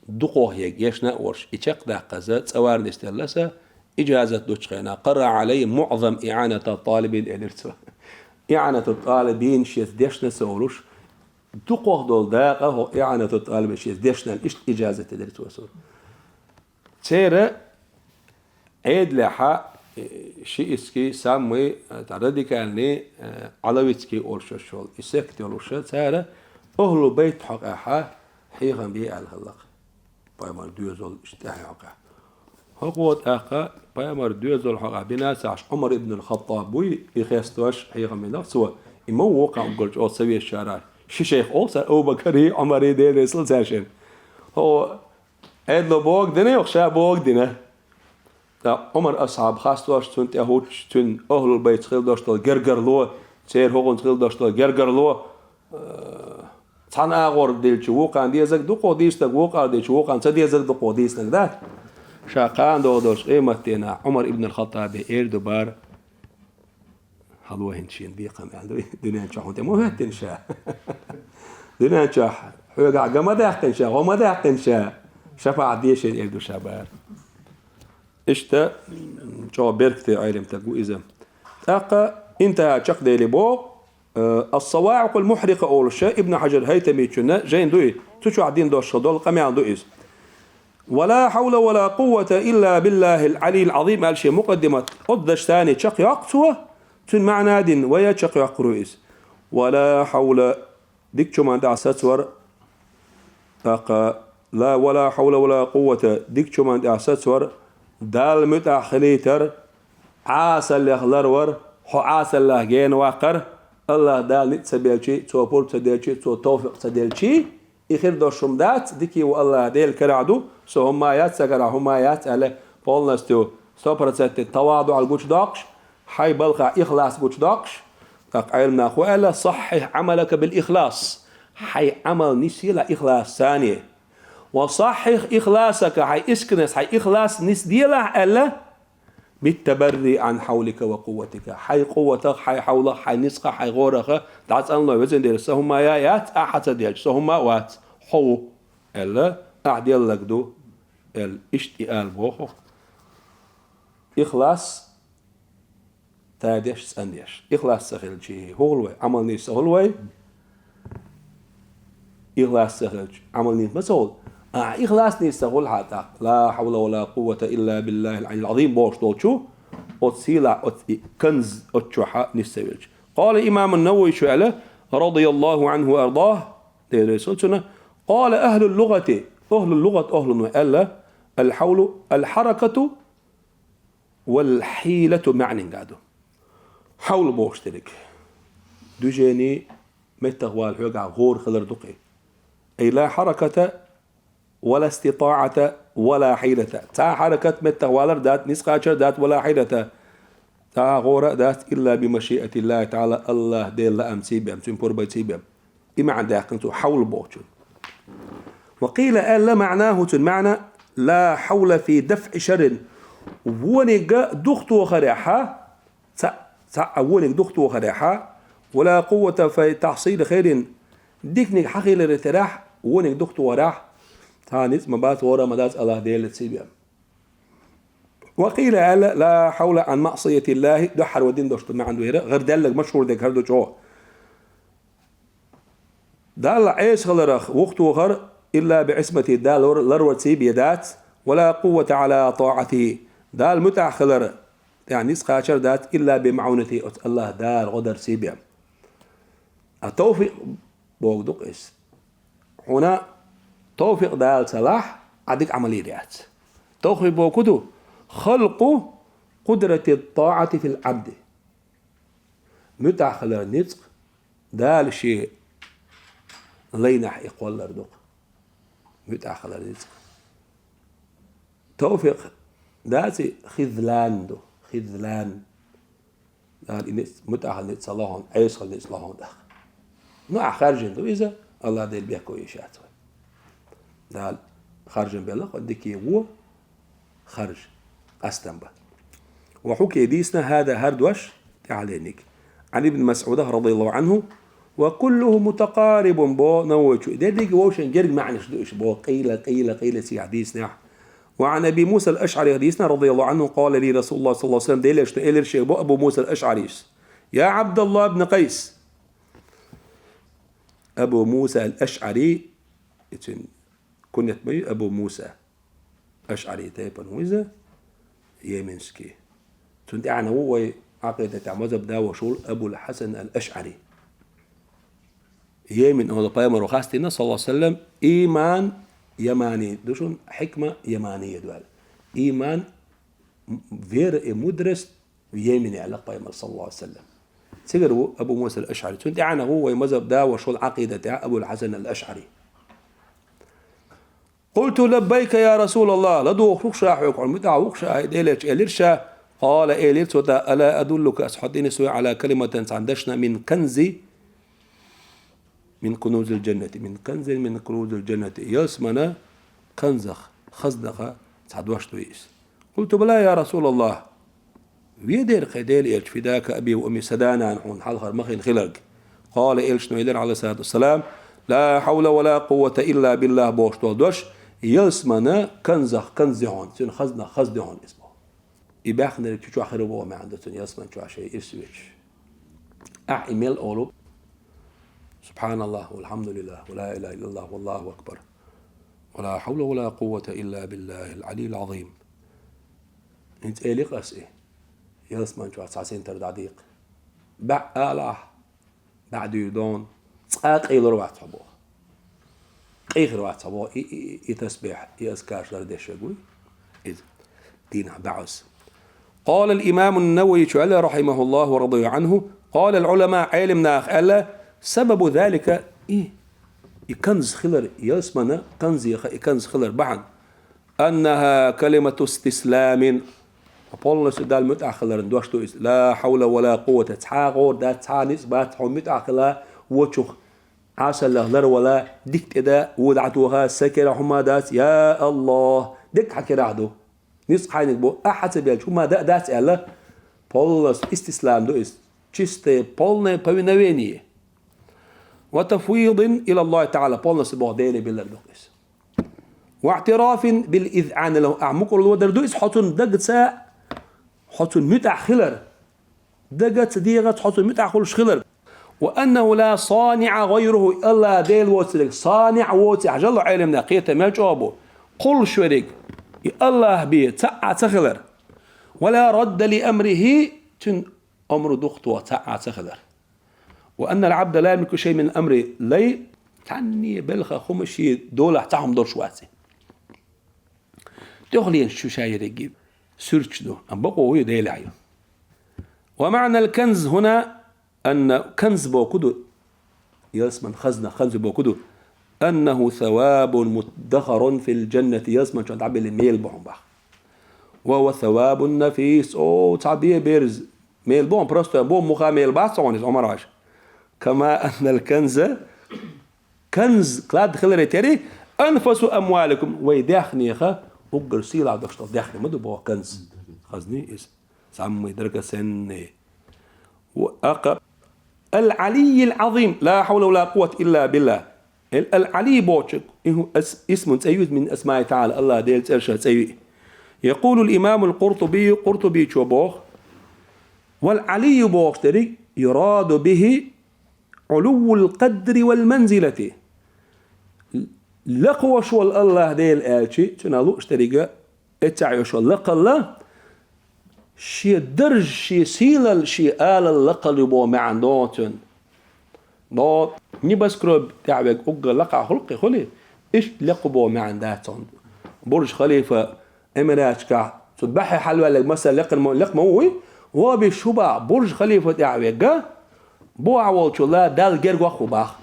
دقوه يش نأورش يشق ده قزات سوار نستلسة إجازة دوشخينا قرأ عليه معظم إعانة الطالبين إلرتوا إعانة الطالبين شيث ديشنا سولوش دقوه دول داقه إعانة الطالبين شيث ديشنا إيش إجازة إلرتوا سول تيرا عيد لحا شيء اسكي سامي تعرضي كأني علويتكي أولشول إسكتي أولشول تيرا أهل بيت حق أحا حيغا بيه الهلق بايمار دوزول اشتاحي حقا هقوت أخا بايمار دوزول حقا بناس عش عمر ابن الخطاب بوي يخيستوش حيغا من نفسه إمو وقع مقلج أو سوي الشارع شيخ أولسا أو بكري عمري دي رسل ساشن هو عيد لبوك دينا يخشى بوك دينا عمر أصحاب خاستوش تون تهوش تون أهل البيت خيل دوشتل جرجرلو سير هوغن خيل دوشتل جرجرلو تان أغور ديل شوقان ديزك دقو ديستك وقع ديل شوقان سديزك دقو ديستك ذات شاقان دودوش قيمتنا عمر ابن الخطاب دبار حلوة هنشين بيقام يعني دنيا نشاح وانت مو هتنشا دنيا نشاح حوقع قما داحتنشا وما داحتنشا شفاع ديشين إيردو شابار اشتا جو بيركتي علم تقو إذا تاقا انت شق ديلي بو الصواعق المحرقة أول شيء ابن حجر هيتمي تشنا جين دوي تشو عدين دوش دول قميان دوئيز ولا حول ولا قوة إلا بالله العلي العظيم قال شيء مقدمة قدش ثاني شق يقصوه تن معنى دين ويا شق يقروئيز ولا حول ديك شو ما دع ستور تاقا لا ولا حول ولا قوة ديك شو ما دع ستور دال متأخليتر عاسل يخلرور حو عاسل الله جين واقر الله دال نتسبيلشي تو بول تديلشي تو توفق تديلشي يخير دوشم دات ديكي والله ديل كرعدو سو همايات سكرا همايات على بولنستو سوبرتت التواضع الجوش داقش حي بلقى إخلاص جوش داقش تاق علمنا أخوالا صحح عملك بالإخلاص حي عمل نسي لا إخلاص ثانية وصحح إخلاصك حي إسكنس حي إخلاص نس ديلا ألا بالتبري عن حولك وقوتك حي قوتك حي حولك حي نسقك حي غورك تعس الله وزن دير سهما يات أحد ديل سهما وات حو ألا أعدل لك دو الاشتئال بوخو إخلاص تاديش سنديش إخلاص سخيل شيء هولوي عمل نيس هولوي إخلاص سخيل عمل نيس مسؤول إخلاص نيستغل حتى لا حول ولا قوة إلا بالله العلي العظيم بوش دوتشو أتسيلا كنز أتشوحا نستويلش قال إمام النووي شعله رضي الله عنه وأرضاه قال أهل اللغة أهل الحول الحركة والحيلة معنى قادو حول بوش تلك دوجيني متغوال حوقع غور خلر دقي أي لا حركة ولا استطاعة ولا حيلة تا حركة متغوالر دات نسقاشر دات ولا حيلة تا غورة دات إلا بمشيئة الله تعالى الله ديل لأم سيبهم سنبور بيت سيبهم إما عندها قنتو حول بوشن وقيل ألا معناه المعنى لا حول في دفع شر ونقى دختو خريحة ونق دختو خريحة ولا قوة في تحصيل خير ديكنك حقيل الارتراح ونق دختو وراح ثانيس مبات ورا مدات الله ديل تسيبهم وقيل ألا لا حول عن معصية الله دحر ودين دوشت ما عنده غير دلق مشهور ديك هردو جو دال عيش غلرخ وقت وغر إلا بعصمة دال لرو تسيب دات ولا قوة على طاعته دال متع خلر يعني سقاشر دات إلا بمعونته الله دال غدر سيبهم التوفيق بوغ دقيس هنا توفيق دال صلاح عدك عمليات توفيق بوكدو خلق قدرة الطاعة في العبد متعخل النطق دال شيء لينح يقول لردق متعخل النطق توفيق داسي خذلان دو خذلان دال متعخل النطق صلاحون عيسخل النطق صلاحون داخل نوع خارجين دو إذا الله ديل بيحكو يشات دال خارجين بالله قدك هو خرج أستنبه وحكي ديسنا هذا هردوش تعالينك عن ابن مسعود رضي الله عنه وكله متقارب بو نوش ديك ووشن جرج معنى شدوش بو قيل سي حديثنا وعن ابي موسى الاشعري حديثنا رضي الله عنه قال لي رسول الله صلى الله عليه وسلم ديلش إلرش ابو موسى الاشعري يا عبد الله بن قيس ابو موسى الاشعري كنت ابو موسى اشعري تايبن ويزا يمنسكي تنت يعني هو عقيدة مذهب ده وشول أبو الحسن الأشعري يمن هذا بيامر وخاستنا صلى الله عليه وسلم إيمان يماني دوشون حكمة يمانية دوال إيمان غير مدرس يمني على بيامر صلى الله عليه وسلم سيقروا أبو موسى الأشعري تنت يعني هو مذهب ده وشول عقيدة أبو الحسن الأشعري قلت لبيك يا رسول الله لدو خشا حيكون متع وخشا ديلش إلرشا قال إليرت ألا أدلك أصحدين سوى على كلمة عندشنا من كنز من كنوز الجنة من كنوز الجنة يسمنا كنزخ خزنخ تعدوش تويس قلت بلا يا رسول الله ويدير خيديل إلش فداك أبي وأمي سدانا عن حلقة مخين خلق قال إلش نويدر عليه الصلاة والسلام لا حول ولا قوة إلا بالله بوش تودوش يسمنا كنزخ كنزهون سن خزنخ خزنهون اسمه يباخنا لك شو آخر بوا ما عنده يسمن شو شيء يسويش إيميل أولو سبحان الله والحمد لله ولا إله إلا الله والله أكبر ولا حول ولا قوة إلا بالله العلي العظيم أنت إيه لقاس إيه يسمن شو ساعتين ترداديق بعد يدون أقي لروات حبوه أي لروات حبوه يتسبح يأذكار لردش يقول إذا دينا بعث قال الإمام النووي رحمه الله ورضي عنه قال العلماء علمنا قال سبب ذلك كنز خلر يسمنا كنز خلر بعد أنها كلمة استسلام أقول سدال متأخلر دوشتو لا حول ولا قوة تحاغور دا تانيس بات متأخلر وشخ عسل لغلر ولا ديك إذا ودعتوها سكر حمادات يا الله ديك حكي رعدو نص حينك بو أحسب يال شو ما دات الله بولس استسلام دو است چسته بولنا بوينوينيه وتفويض إلى الله تعالى بولس بوديني بالله دوس واعتراف بالإذعان له أعمق الودر دوس حطن دقت حطن متع خلر دقت ديغت حطن متع خلش خلر وأنه لا صانع غيره إلا ديل وتلك صانع وتع جل علمنا قيته ما جابه قل شريك الله به تخلر ولا رد لأمره تن أمر دخت تخلر وأن العبد لا يملك شيء من أمره لي تعني بلخ خمشي دولة تاهم دور شواتي تغلين شو شاير يجيب سيرش دو أم بقوا هو ديل عيو ومعنى الكنز هنا أن كنز بوكدو يسمن خزنة خنز بوكدو أنه ثواب مدخر في الجنة يسمن شو تعبي الميل بهم بخ وهو ثواب نفيس أو تعبيه بيرز ميل بهم برستو بهم مخا ميل باس عنيس عمراش كما أن الكنز كنز كلاد خلري تري أنفس أموالكم ويدخني خا وقر سيلا دكتور دخني مدو بوا كنز خزني إس سامي درجة سن وأقر العلي العظيم لا حول ولا قوة إلا بالله العلي بوشك اسم تأيوز من أسماء تعالى الله ديل ترشى تأيوه يقول الإمام قرطبي شبوخ والعلي بوخ تري يراد به علو القدر والمنزلة لقوة شو الله ديل آتشي تنالو اشتريقا اتعيو شو لقى الله شي درج شي سيلل شي آل اللقى لبو مع نوتن نوت نبس كروب تعبك أقل لقع خلقي خلي إيش لقبوا مع عندها صند برج خليفة إمارات كا تذبحي حلوة لك مثلا لق موي هو بشبع برج خليفة تعبك بو عوض شو لا دال جرجوا خباخ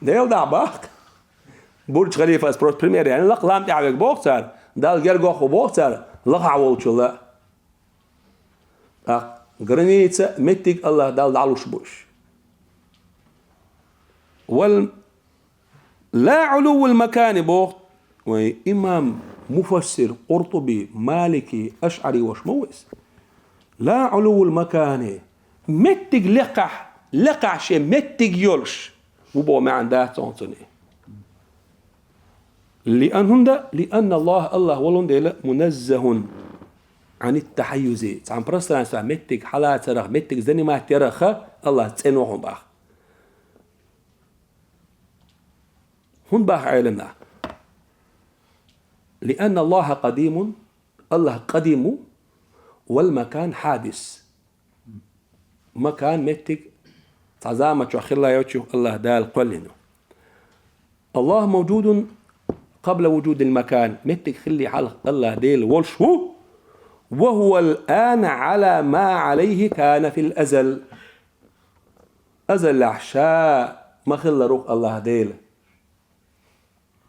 ديل دعباخ برج خليفة سبروت بريمير يعني لق لام تعبك بوكسر دال جرجوا خبوكسر لق عوض شو لا граница متك الله دال دعلوش بوش لا علو المكان بوقت وإمام مفسر قرطبي مالكي أشعري وشموس لا علو المكان متك لقح شيء متك يولش وبو ما عنده تونسوني لأن الله ولون منزه عن التحيز عن برستان سا متك حالات رخ متك زني ما ترخ الله تسنوهم باخ هون باخ علمنا لأن الله قديم الله قديم والمكان حادث مكان متك تعزامة شو خلا يوتشو الله دال قلنا الله موجود قبل وجود المكان متك خلي حلق الله ديل والشو وهو الآن على ما عليه كان في الأزل أزل عشاء ما خلى روح الله ديل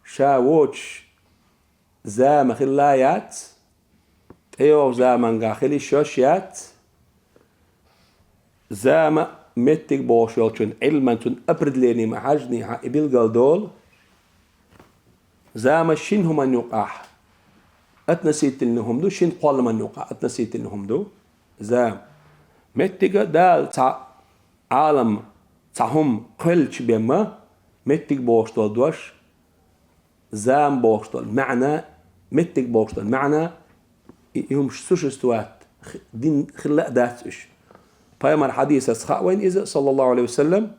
شا ووش زا ما خلايات تيو زا من خلي شوشيات زا ما متك بوشيلشن علما تن أبرد ليني ما حجني حقبيل قلدول زا ما شنهم أن يقاح أتنسيت إنهم دو شين قال من يقع أتنسيت إنهم دو زام متجا دال تع عالم تعهم كلش بما متج بوشتول دوش زام بوشتول معنى متج بوشتول معنى يوم سوش استوات دين خلاء داتش فيمر حديث أسخاء وين إذا صلى الله عليه وسلم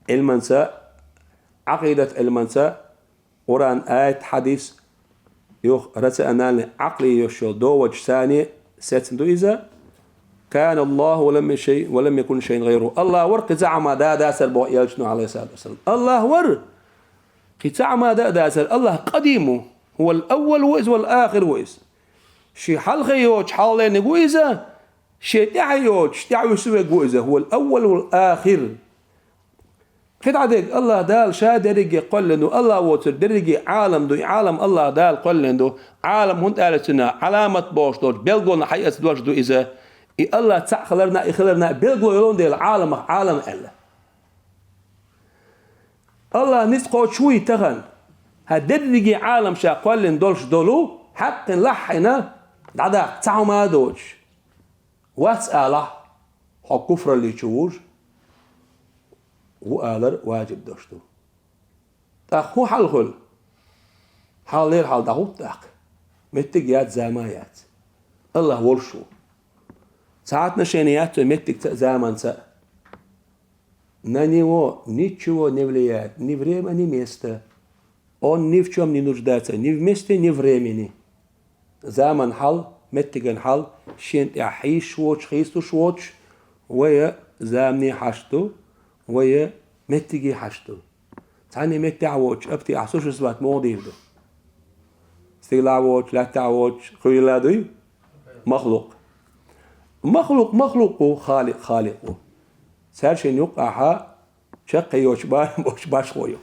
المنساء عقيدة المنساء قرآن آية حديث يوخ رتأنا عقلي يشو دوج ثاني ستندو إذا كان الله ولم يكن شيء غيره الله ورق زعما دا سلبو يلجنو عليه الصلاة والسلام الله ور زعما دا سل الله قديم هو الأول وإز والآخر وإز شي حلقي يوج حالين وإذا شي تعيوج تعيوسوي وإذا هو الأول والآخر كده عدك الله دال شا درجة قل إنه الله وتر درجة عالم دو عالم الله دال قل إنه عالم هند آلتنا علامة باش دوش بلغونا حقيقة دوش دو إذا الله تخلرنا إخلرنا بلغو يلون دي العالم عالم الله نسقو شوي تغن هدرجة عالم شا قل إن دولش دولو حق لحنا دعدا تعو ما دوش واسأله حق كفر اللي تشوش وآلر واجب داشتو تاخو حلخل حالير حال داخو تاخ متجيات زمايات الله ورشو ساعات نشينيات متك زمان سا نانيو نيتشو نيفليات ни время ни место он ни в чем не нуждается ни в месте ни времени زمن حال متجن حال شين يحيش ووش خيستو شوش ويا زامني حشتو ويا متجي حشتو ثاني مت تعوج أبتي عصوش سبات موديفدو استيلاوج لا تعوج خويلا دوي مخلوق خالق سارشين يقعها شقي يوش باش خويو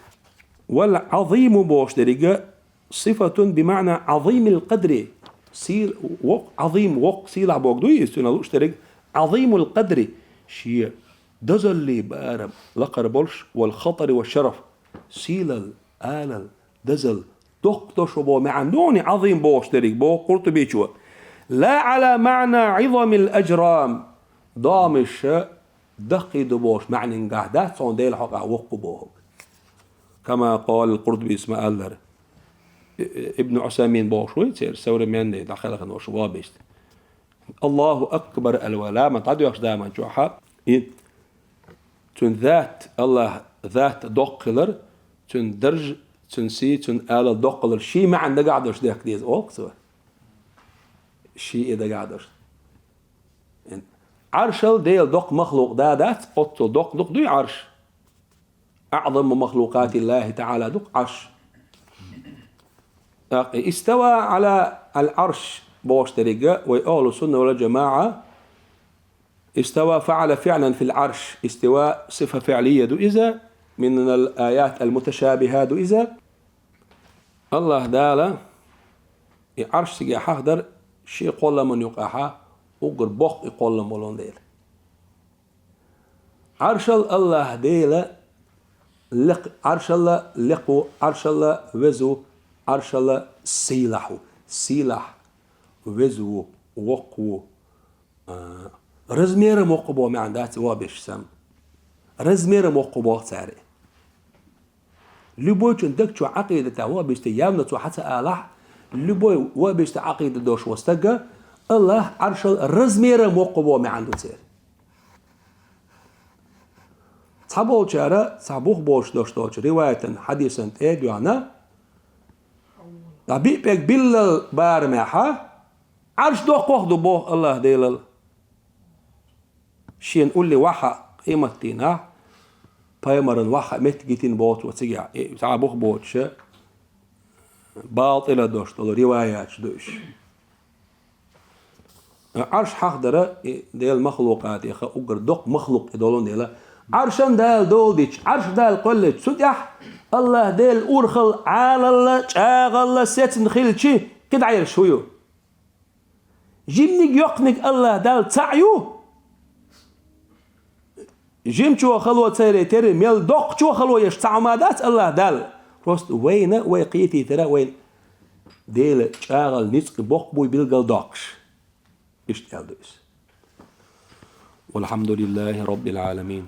والعظيم بوش درجة صفة بمعنى عظيم القدر سيل وق عظيم وق سيل عبوك دوي يستنالوش درجة عظيم القدر شيء دزل لي بارم لقربولش والخطر والشرف سيل الآلل دزل دقتش وبو معندوني عظيم بوش دريك بو قلت بيشوا لا على معنى عظم الأجرام ضامش دقي دبوش معنى نقعدات صون ديل حقا وقو بوهك كما قال القرطبي اسمه ألر ابن عثيمين بوش ويتسير سوري من داخل خنوش وابيست الله أكبر الولا ما تعدوا يخش دائما جوحا تن ذات الله ذات دقلر تن درج تن سي تن آل دقلر شي ما عنده قاعدوش ده كديز أوكسوا شي إذا قاعدوش عرشل ديل دوق مخلوق دادات قطل دوق دوي عرش أعظم مخلوقات الله تعالى دوق عرش استوى على العرش بوش طريقة وأهل السنة والجماعة استوى فعل فعلا في العرش استواء صفة فعلية دو إذا من الآيات المتشابهة دو إذا الله دالا عرش سيجي حقدر شيء قول من يقعها وقر بوق يقول مولون ديل عرش الله ديلا لق عرش الله لقو عرش الله وزو عرش الله سيلح وزو وقو رزمير موقبو ما عندات وابش سم رزمير موقبو ساري لبوش عندك شو عقيدة هو بيستيامنا شو حتى آلح لبوي وبيست عقيدة دوش وستجا الله عرش رزمير موقبو ما عنده سير صحبول شارع صحبوخ بوش دوش رواية حديثا تيجوانا لبيك بيل بارمحة عرش دوخ وخدو بوه الله ديلل شين قول لي واحد قيمتنا بايمرن واحد متجتين بوت وتسجع صعبوخ بوتش باطلة دوش طول روايات دوش عرش حقدرة ديال مخلوقات يخا أقر دوق مخلوق يدولون ديلا عرشان دال دول ديش عرش دال قلت سدح الله ديل أورخل على الله شاغ الله سيتن خيلشي كده عير شويو جيمنيك يقنك الله دال تعيو جيم شو خلوة تيري تيري ميل دوق شو خلوة يشتعمادات الله دال روست وين ويقيتي ترى وين ديل شاغل نسق بوق بوي بيلقل دوقش اشتغل دوس والحمد لله رب العالمين.